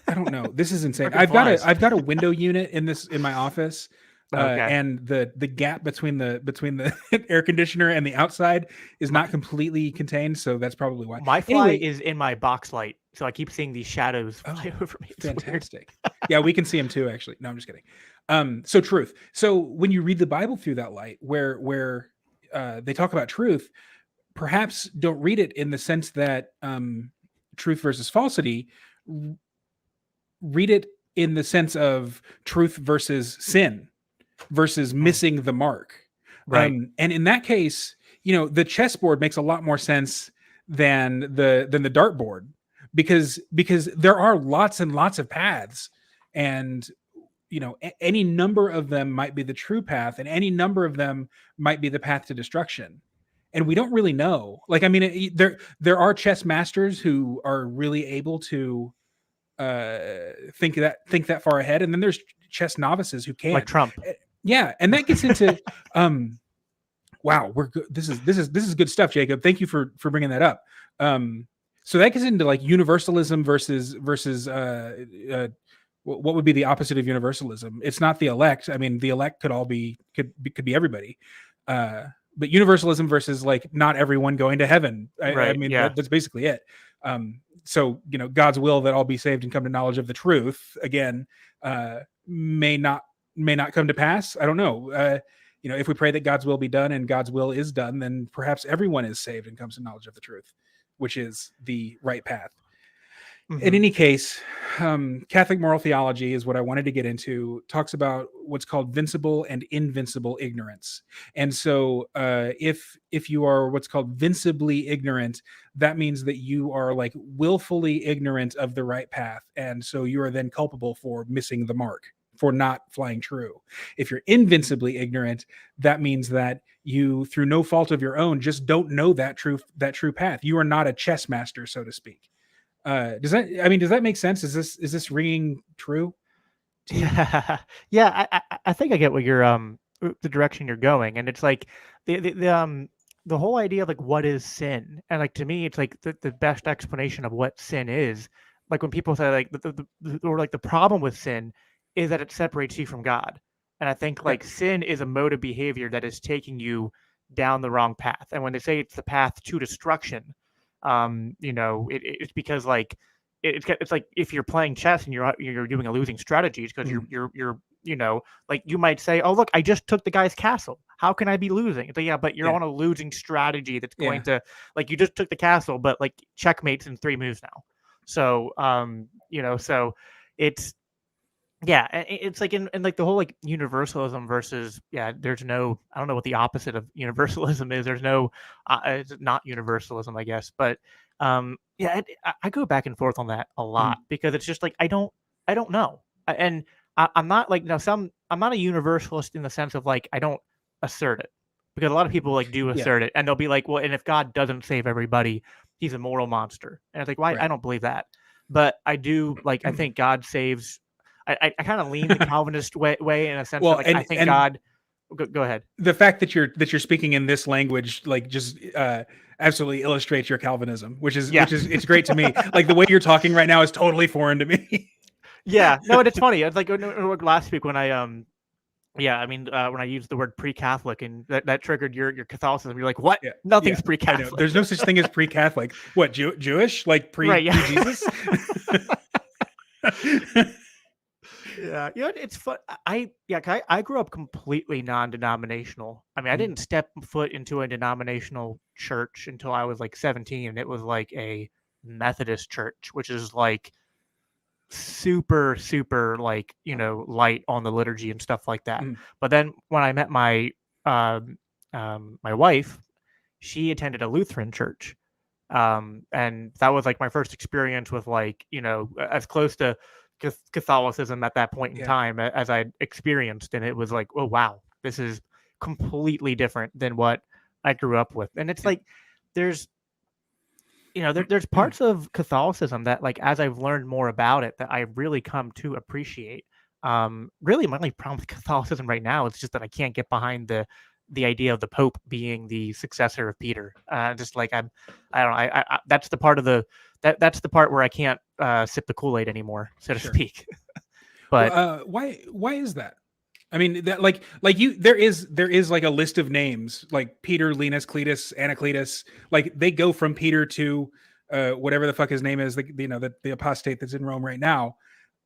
don't know. This is insane. I've got a window unit in my office, and the gap between the air conditioner and the outside is not completely contained, so that's probably why. My fly is in my box light, so I keep seeing these shadows fly over me. It's fantastic. Yeah, we can see them too. Actually, no, I'm just kidding. So truth. So when you read the Bible through that light, where they talk about truth, perhaps don't read it in the sense that truth versus falsity. Read it in the sense of truth versus sin versus missing the mark. Right. And in that case, the chessboard makes a lot more sense than the dartboard, because there are lots and lots of paths, and any number of them might be the true path, and any number of them might be the path to destruction. And we don't really know. Like, I mean, there are chess masters who are really able to think that far ahead, and then there's chess novices who can't. Like Trump. Yeah, and that gets into wow, we're good. This is good stuff, Jacob. Thank you for bringing that up. So that gets into like universalism versus what would be the opposite of universalism? It's not the elect. I mean, the elect could be everybody. but universalism versus like not everyone going to heaven. I Right. mean, Yeah. that's basically it. So God's will that all be saved and come to knowledge of the truth again may not come to pass. I don't know. If we pray that God's will be done and God's will is done, then perhaps everyone is saved and comes to knowledge of the truth, which is the right path. In Mhm. any case, Catholic moral theology is what I wanted to get into. Talks about what's called vincible and invincible ignorance. And so, if you are what's called vincibly ignorant, that means that you are like willfully ignorant of the right path, and so you are then culpable for missing the mark, for not flying true. If you're invincibly ignorant, that means that you, through no fault of your own, just don't know that true path. You are not a chess master, so to speak. Does that make sense? Is this ringing true to you? Yeah, yeah. I think I get what you're the direction you're going, and it's like the whole idea of like what is sin, and like to me, it's like the best explanation of what sin is. Like when people say like or like the problem with sin is that it separates you from God, and I think Yeah. like sin is a mode of behavior that is taking you down the wrong path, and when they say it's the path to destruction, it's because like it's like if you're playing chess and you're doing a losing strategy, it's because Mm. you're like you might say, oh look, I just took the guy's castle. How can I be losing? It's like, yeah, but you're Yeah. on a losing strategy that's going Yeah. to like you just took the castle, but like checkmate's in 3 moves now. So so it's yeah, it's like in like the whole like universalism versus there's no I don't know what the opposite of universalism is. There's no it's not universalism, I guess, but I go back and forth on that a lot Mm. because it's just like I don't know. And I'm not like I'm not a universalist in the sense of like I don't assert it because a lot of people like do Yeah. assert it and they'll be like, well, and if God doesn't save everybody, he's a moral monster. And it's like, why? I Right. don't believe that. But I do like I think God saves I kind of lean the Calvinist way in a sense that Well, like I think and God. Go ahead. the fact that you're speaking in this language like just absolutely illustrates your Calvinism, which is Yeah, it's great to me. Like the way you're talking right now is totally foreign to me. yeah. No, and it's funny. It's like last week when I when I used the word pre-Catholic and that triggered your Catholicism. You're like, what? Yeah. Yeah. Nothing's I know. pre-Catholic. There's no such thing as pre-Catholic. What, Jewish? Like Right? Yeah. pre-Jesus? Yeah, it's fun. I grew up completely non-denominational. I mean, I Mm. didn't step foot into a denominational church until I was like 17, and it was like a Methodist church, which is like super, super like light on the liturgy and stuff like that. Mm. But then when I met my wife, she attended a Lutheran church, and that was like my first experience with like as close to Catholicism at that point in Yeah. time as I'd experienced, and it was like, oh wow, this is completely different than what I grew up with. And it's Yeah. like there's there's parts of Catholicism that like as I've learned more about it that I really come to appreciate. Really my only problem with Catholicism right now is just that I can't get behind the idea of the Pope being the successor of Peter. Just like I don't know. I that's the part of that's the part where I can't sip the Kool-Aid anymore, so to Sure. speak. Well, But why is that? I mean, that like you there is like a list of names like Peter, Linus, Cletus, Anacletus. Like they go from Peter to whatever the fuck his name is, the apostate that's in Rome right now.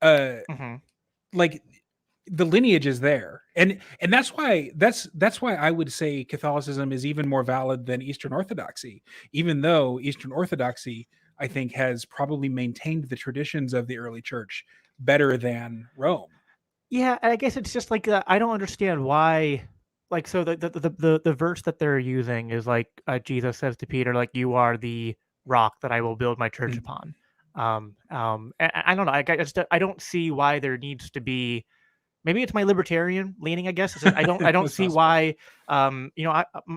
Uh, mhm. like the lineage is there, and that's why I would say Catholicism is even more valid than Eastern Orthodoxy, even though Eastern Orthodoxy I think has probably maintained the traditions of the early church better than Rome. Yeah, I guess it's just like I don't understand why. Like, so the verse that they're using is like Jesus says to Peter, like, "You are the rock that I will build my church Mm. upon." I don't know. I don't see why there needs to be. Maybe it's my libertarian leaning. I guess it's just, I don't That's see possible. why.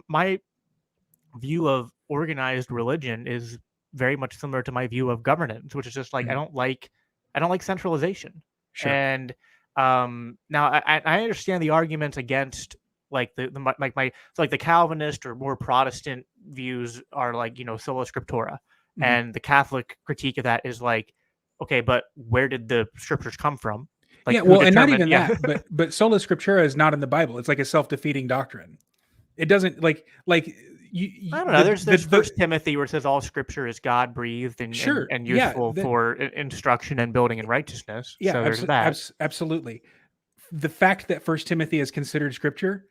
My view of organized religion is very much similar to my view of governance, which is just like Mm. I don't like centralization. Sure. And now I understand the arguments against like so like the Calvinist or more Protestant views are like sola scriptura, Mhm. and the Catholic critique of that is like, okay, but where did the scriptures come from? Like Yeah, who well, and not determined? even Yeah, that, but sola scriptura is not in the Bible. It's like a self-defeating doctrine. It doesn't I don't know. There's First the Timothy where it says all Scripture is God breathed and, sure, and yeah, useful for instruction and building in righteousness. yeah, So there's that. absolutely. The fact that First Timothy is considered scripture,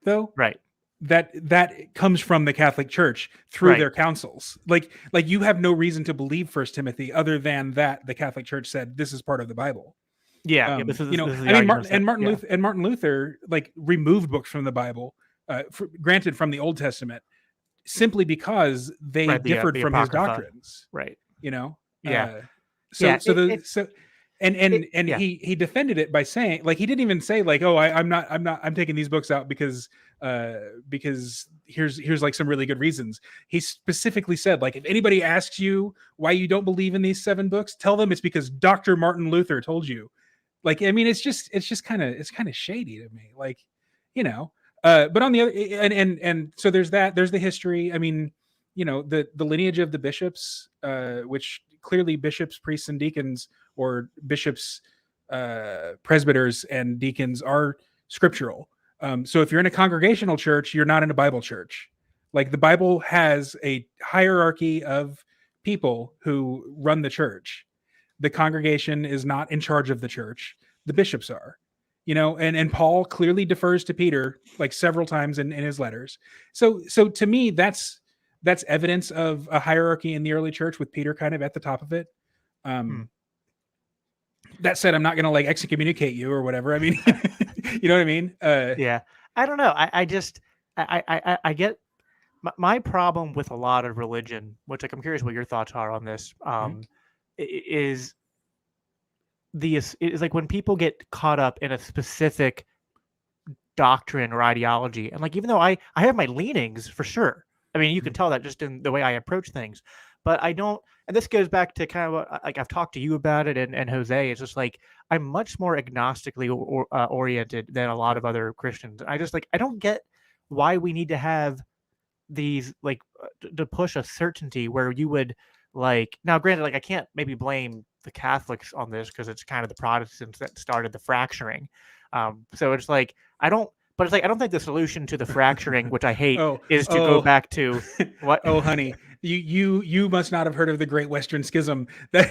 though, Right. that comes from the Catholic Church through Right. their councils. Like you have no reason to believe First Timothy other than that the Catholic Church said this is part of the Bible. Yeah. Yeah. This is I mean, arguments that yeah. Martin Luther like removed books from the Bible, granted from the Old Testament, simply because they Right. differed The from his Apocrypha. doctrines. Right. You know, Yeah. so Yeah. so the so and Yeah. he defended it by saying, like, he didn't even say like, oh, I'm taking these books out because here's like some really good reasons. He specifically said, like, if anybody asks you why you don't believe in these 7 books, tell them it's because Dr. Martin Luther told you. Like, I mean, it's kind of shady to me, like, you know. But on the other, and so there's the history. I mean, the lineage of the bishops, which clearly bishops, priests, and deacons, or bishops, presbyters, and deacons are scriptural. So if you're in a congregational church, you're not in a Bible church. Like, the Bible has a hierarchy of people who run the church. The congregation is not in charge of the church. The bishops are, and Paul clearly defers to Peter like several times in his letters. So to me, that's evidence of a hierarchy in the early church, with Peter kind of at the top of it. That said, I'm not going to like excommunicate you or whatever. I mean, you know what I mean? Yeah. I don't know. I just I get my problem with a lot of religion, which, like, I'm curious what your thoughts are on this. Is like when people get caught up in a specific doctrine or ideology, and like, even though I have my leanings for sure. I mean, you can tell that just in the way I approach things, but I don't. And this goes back to kind of what, like, I've talked to you about it, and Jose. It's just like I'm much more agnostically oriented than a lot of other Christians. I just, like, I don't get why we need to have these, like, to push a certainty where you would, like, now granted, like, I can't maybe blame the Catholics on this because it's kind of the Protestants that started the fracturing. So it's like I don't, but it's like I don't think the solution to the fracturing, which I hate, is to go back to what? Oh, honey, you must not have heard of the Great Western Schism. Yeah.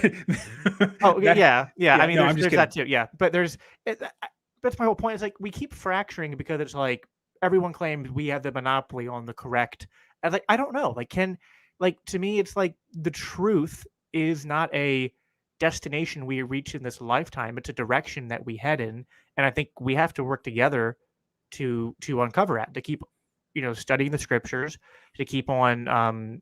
I mean, no, there's that too. Yeah, but that's my whole point. Is like we keep fracturing because it's like everyone claims we have the monopoly on the correct. And like, I don't know. Like, to me, it's like the truth is not a destination we reach in this lifetime. It's a direction that we head in, and I think we have to work together to uncover it, to keep studying the scriptures, to keep on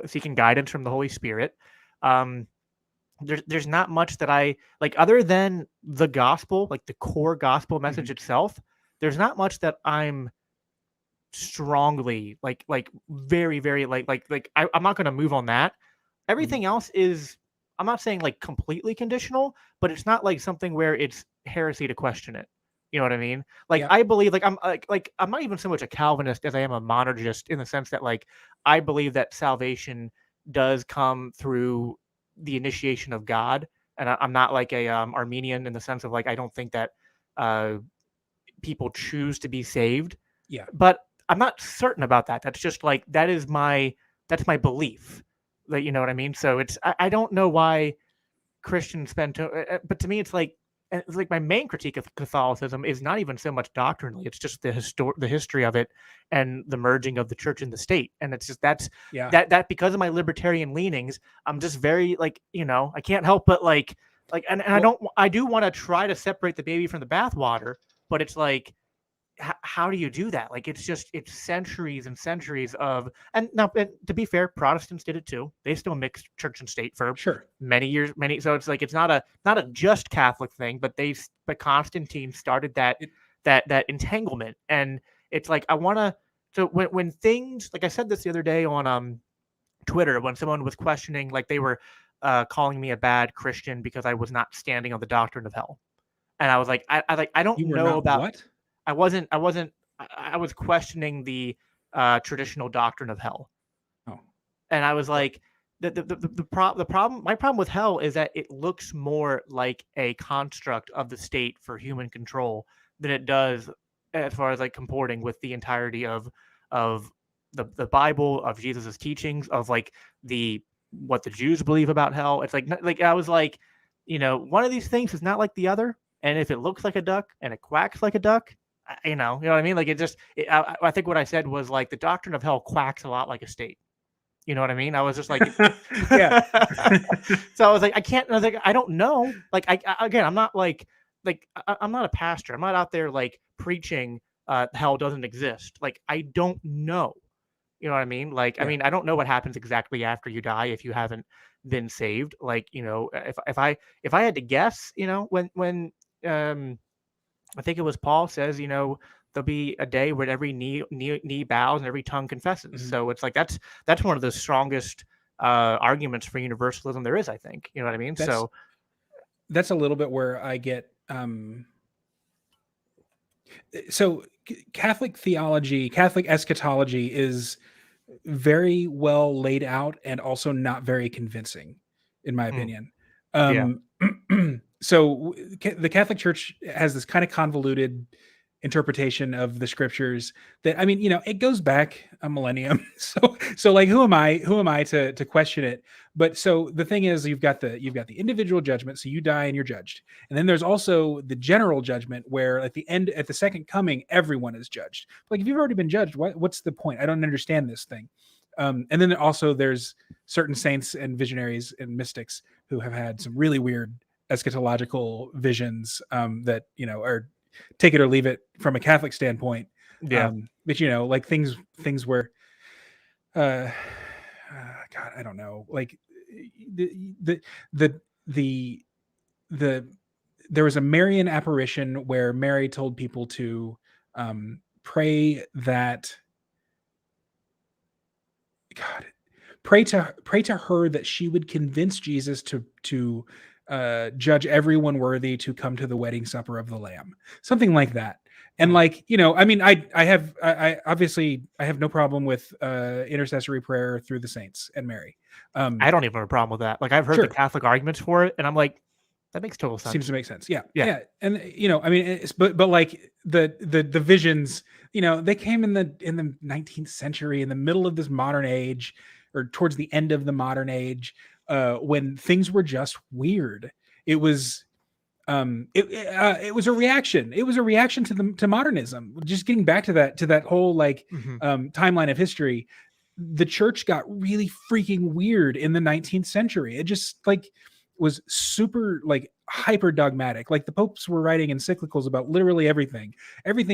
seeking guidance from the Holy Spirit. There's not much that I like other than the gospel, like the core gospel message itself. There's not much that I'm strongly like very, very I'm not going to move on that. Everything else is, I'm not saying like completely conditional, but it's not like something where it's heresy to question it. You know what I mean? Like, Yeah. I believe, like, I'm not even so much a Calvinist as I am a monergist, in the sense that, like, I believe that salvation does come through the initiation of God, and I'm not like a Armenian in the sense of, like, I don't think that people choose to be saved. Yeah. But I'm not certain about that. That's just like that's my belief. Like, you know what I mean? So I don't know why Christians spend but to me it's like my main critique of Catholicism is not even so much doctrinally. It's just the history of it and the merging of the church and the state. And it's just that because of my libertarian leanings, I'm just very like, I can't help but and I do want to try to separate the baby from the bathwater, but it's like, how do you do that? Like, it's centuries and centuries of, and now, to be fair, Protestants did it too. They still mixed church and state for many years, so it's like, it's not a just Catholic thing, but Constantine started that entanglement. And it's like, I want to, so when things, like I said this the other day on Twitter, when someone was questioning, like, they were calling me a bad Christian because I was not standing on the doctrine of hell. And I was like, I don't know about what? I was questioning the traditional doctrine of hell. Oh. And I was like, the problem, my problem with hell is that it looks more like a construct of the state for human control than it does as far as like comporting with the entirety of the Bible, of Jesus's teachings, of like the what the Jews believe about hell. It's like I was like, one of these things is not like the other, and if it looks like a duck and it quacks like a duck, you know what I mean? Like I think what I said was like the doctrine of hell quacks a lot like a state. You know what I mean? I was just like, Yeah. so I was like, I can't. I was like, I don't know. Like, again, I'm not I'm not a pastor. I'm not out there like preaching hell doesn't exist. Like, I don't know. You know what I mean? Like, I Yeah. mean, I don't know what happens exactly after you die if you haven't been saved. Like, if I had to guess, when I think it was Paul says, there'll be a day where every knee bows and every tongue confesses. Mhm. So it's like that's one of the strongest arguments for universalism there is, I think. You know what I mean? That's So that's a little bit where I get so Catholic theology, Catholic eschatology is very well laid out and also not very convincing, in my mm, opinion. yeah, Um, so the Catholic Church has this kind of convoluted interpretation of the scriptures that, I mean, it goes back a millennium. So like, who am I to question it? But so the thing is, you've got the individual judgment, so you die and you're judged, and then there's also the general judgment where at the second coming, everyone is judged. Like, if you've already been judged, what's the point? I don't understand this thing. And then also there's certain saints and visionaries and mystics who have had some really weird eschatological visions, that are take it or leave it from a Catholic standpoint. yeah, But like things where uh, God, I don't know, like the the the the the there was a Marian apparition where Mary told people to pray that God pray to her that she would convince Jesus to judge everyone worthy to come to the wedding supper of the Lamb, something like that. And mm. like, I mean, I obviously I have no problem with intercessory prayer through the saints and Mary. I don't even have a problem with that. Like, I've heard the Sure, Catholic arguments for it, and I'm like, that makes total seems sense. to make sense. Yeah, Yeah, yeah, and I mean, but like the visions, they came in the 19th century, in the middle of this modern age, or towards the end of the modern age, when things were just weird. It was it was a reaction. It was a reaction to modernism. Just getting back to that whole like hmm, timeline of history, the church got really freaking weird in the 19th century. It just like was super like hyper dogmatic. Like the popes were writing encyclicals about literally everything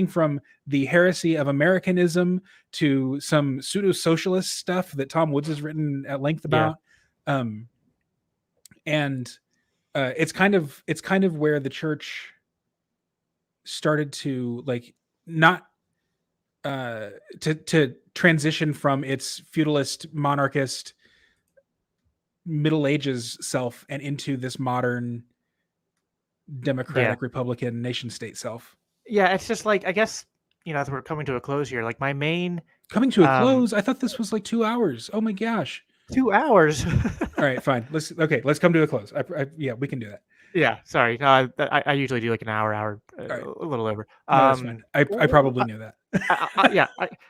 from the heresy of Americanism to some pseudo socialist stuff that Tom Woods has written at length yeah, about. And it's kind of where the church started to like not to transition from its feudalist monarchist Middle Ages self and into this modern yeah, democratic republican nation state self. yeah. It's just like, I guess, as we're coming to a close here, like my main Coming to a um close. I thought this was like 2 hours. Oh my gosh. 2 hours. All right, fine. Let's come to a close. Yeah, we can do that. Yeah, sorry. No, I usually do like an hour, All right. a little over. No, that's fine. I Well, probably knew that. yeah,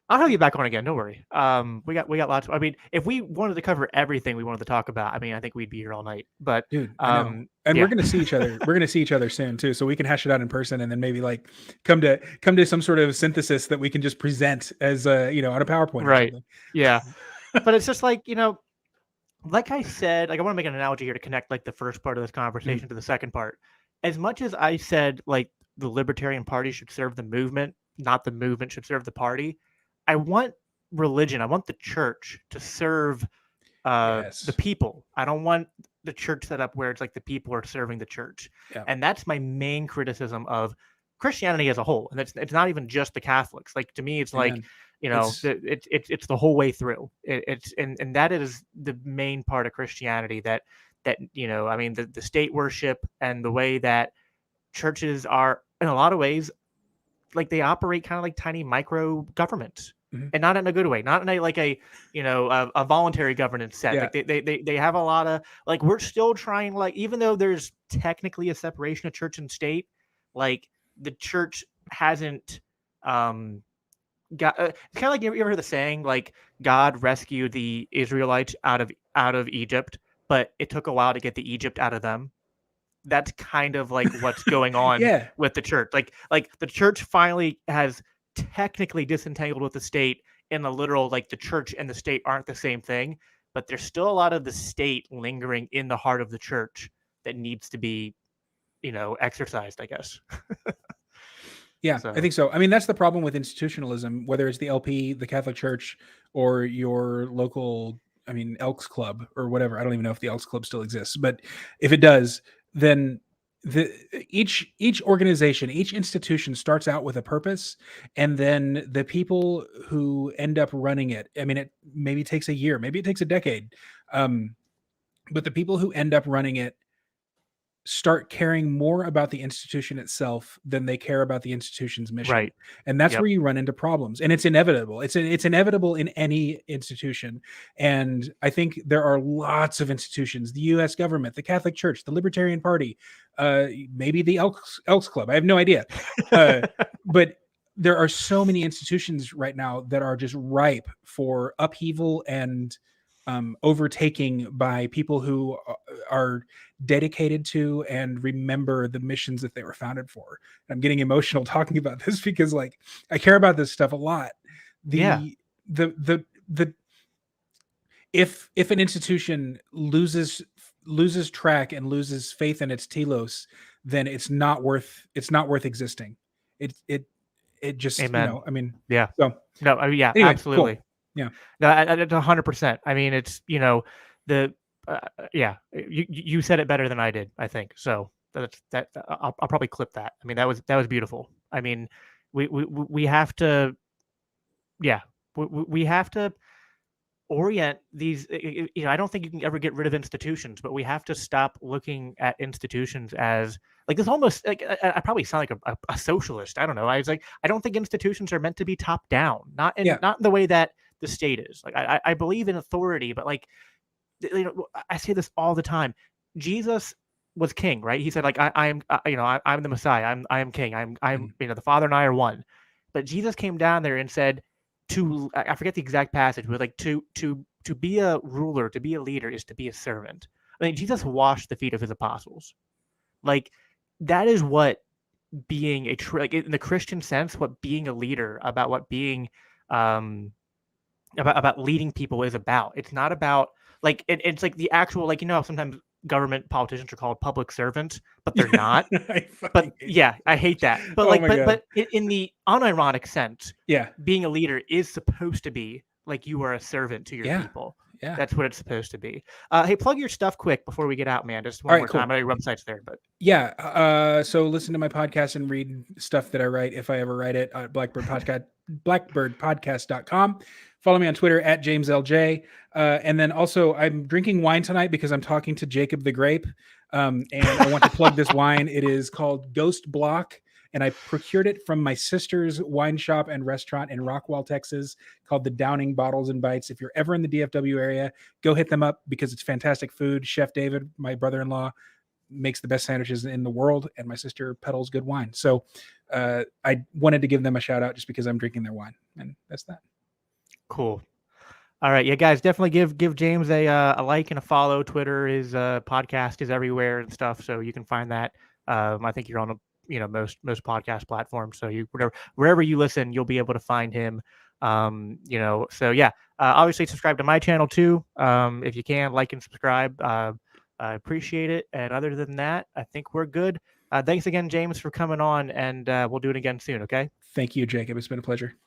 I'll have you back on again. Don't worry. We got lots. I mean, if we wanted to cover everything we wanted to talk about, I mean, I think we'd be here all night. But Dude, I know. And we're yeah, gonna see each other. We're gonna see each other soon too, so we can hash it out in person, and then maybe like come to some sort of synthesis that we can just present as on a PowerPoint or right. something. Yeah, but it's just like, like I said, like I want to make an analogy here to connect like the first part of this Mhm. conversation to the second part. As much as I said like the Libertarian Party should serve the movement, not the movement should serve the party, I want religion, I want the church to serve the Yes. people. I don't want the church set up where it's like the people are serving the church. Yeah. And that's my main criticism of Christianity as a whole. And it's not even just the Catholics. Like to me, it's like, Amen. It's it's the whole way through. It's and that is the main part of Christianity that I mean the state worship and the way that churches are in a lot of ways like they operate kind of like tiny micro governments, mhm. and not in a good way, not in a like a voluntary governance set. Yeah. Like they have a lot of like we're still trying, like even though there's technically a separation of church and state, like the church hasn't God, it's kind of like you ever heard the saying like God rescued the Israelites out of Egypt, but it took a while to get the Egypt out of them. That's kind of like what's going on Yeah. with the church. Like the church finally has technically disentangled with the state in the literal, like the church and the state aren't the same thing, but there's still a lot of the state lingering in the heart of the church that needs to be, exercised, I guess. Yeah, I So think so. I mean, that's the problem with institutionalism, whether it's the LP, the Catholic Church, or your local, I mean, Elks Club or whatever. I don't even know if the Elks Club still exists, but if it does, then the each organization, each institution starts out with a purpose, and then the people who end up running it, I mean, it maybe takes a year, maybe it takes a decade, um, but the people who end up running it start caring more about the institution itself than they care about the institution's mission. right. And that's Yep. where you run into problems. And it's inevitable. It's inevitable in any institution. And I think there are lots of institutions, the US government, the Catholic Church, the Libertarian Party, maybe the Elks Club. I have no idea. But there are so many institutions right now that are just ripe for upheaval and overtaking by people who are dedicated to and remember the missions that they were founded for. And I'm getting emotional talking about this because like I care about this stuff a lot. Yeah. The if an institution loses track and loses faith in its telos, then it's not worth existing. It just, Amen. I mean, Yeah. so No, I mean, yeah, anyway, absolutely. cool. Yeah. No, it's 100%. I mean, it's the yeah. You said it better than I did, I think. So I'll probably clip that. I mean, that was beautiful. I mean, we have to, yeah, we have to orient these. I don't think you can ever get rid of institutions, but we have to stop looking at institutions as like this. Almost like I probably sound like a socialist. I don't know. I was like, I don't think institutions are meant to be top down. Yeah. Not in the way that the state is. Like I believe in authority, but like I say this all the time. Jesus was king, right? He said like I am I'm the Messiah. I am king. I'm the Father and I are one. But Jesus came down there and said to I forget the exact passage, but like to be a ruler, to be a leader is to be a servant. I mean, Jesus washed the feet of his apostles. Like that is what being a like in the Christian sense, what being a leader about what being um about leading people is about. It's not about like it's like the actual like sometimes government politicians are called public servants, but they're not. I fucking But hate yeah, that. I hate that. But Oh like my god. but in the unironic sense, Yeah. being a leader is supposed to be like you are a servant to your Yeah. people. Yeah. That's what it's supposed to be. Hey, plug your stuff quick before we get out, man. Just All one right, more cool. time. I know your website's there, but Yeah. So listen to my podcast and read stuff that I write if I ever write it at blackbirdpodcast.com. Follow me on Twitter at JamesLJ. And then also I'm drinking wine tonight because I'm talking to Jacob the Grape. And I want to plug this wine. It is called Ghost Block. And I procured it from my sister's wine shop and restaurant in Rockwall, Texas, called the Downing Bottles and Bites. If you're ever in the DFW area, go hit them up because it's fantastic food. Chef David, my brother-in-law, makes the best sandwiches in the world, and my sister peddles good wine. So I wanted to give them a shout out just because I'm drinking their wine, and that's that. cool. All right, yeah, guys, definitely give James a like and a follow. Twitter is podcast is everywhere and stuff, so you can find that. I think you're on most podcast platforms, so you wherever you listen, you'll be able to find him. So yeah, obviously subscribe to my channel too. If you can, like and subscribe. I appreciate it. And other than that, I think we're good. Thanks again, James, for coming on, and we'll do it again soon. Okay. Thank you, Jacob. It's been a pleasure.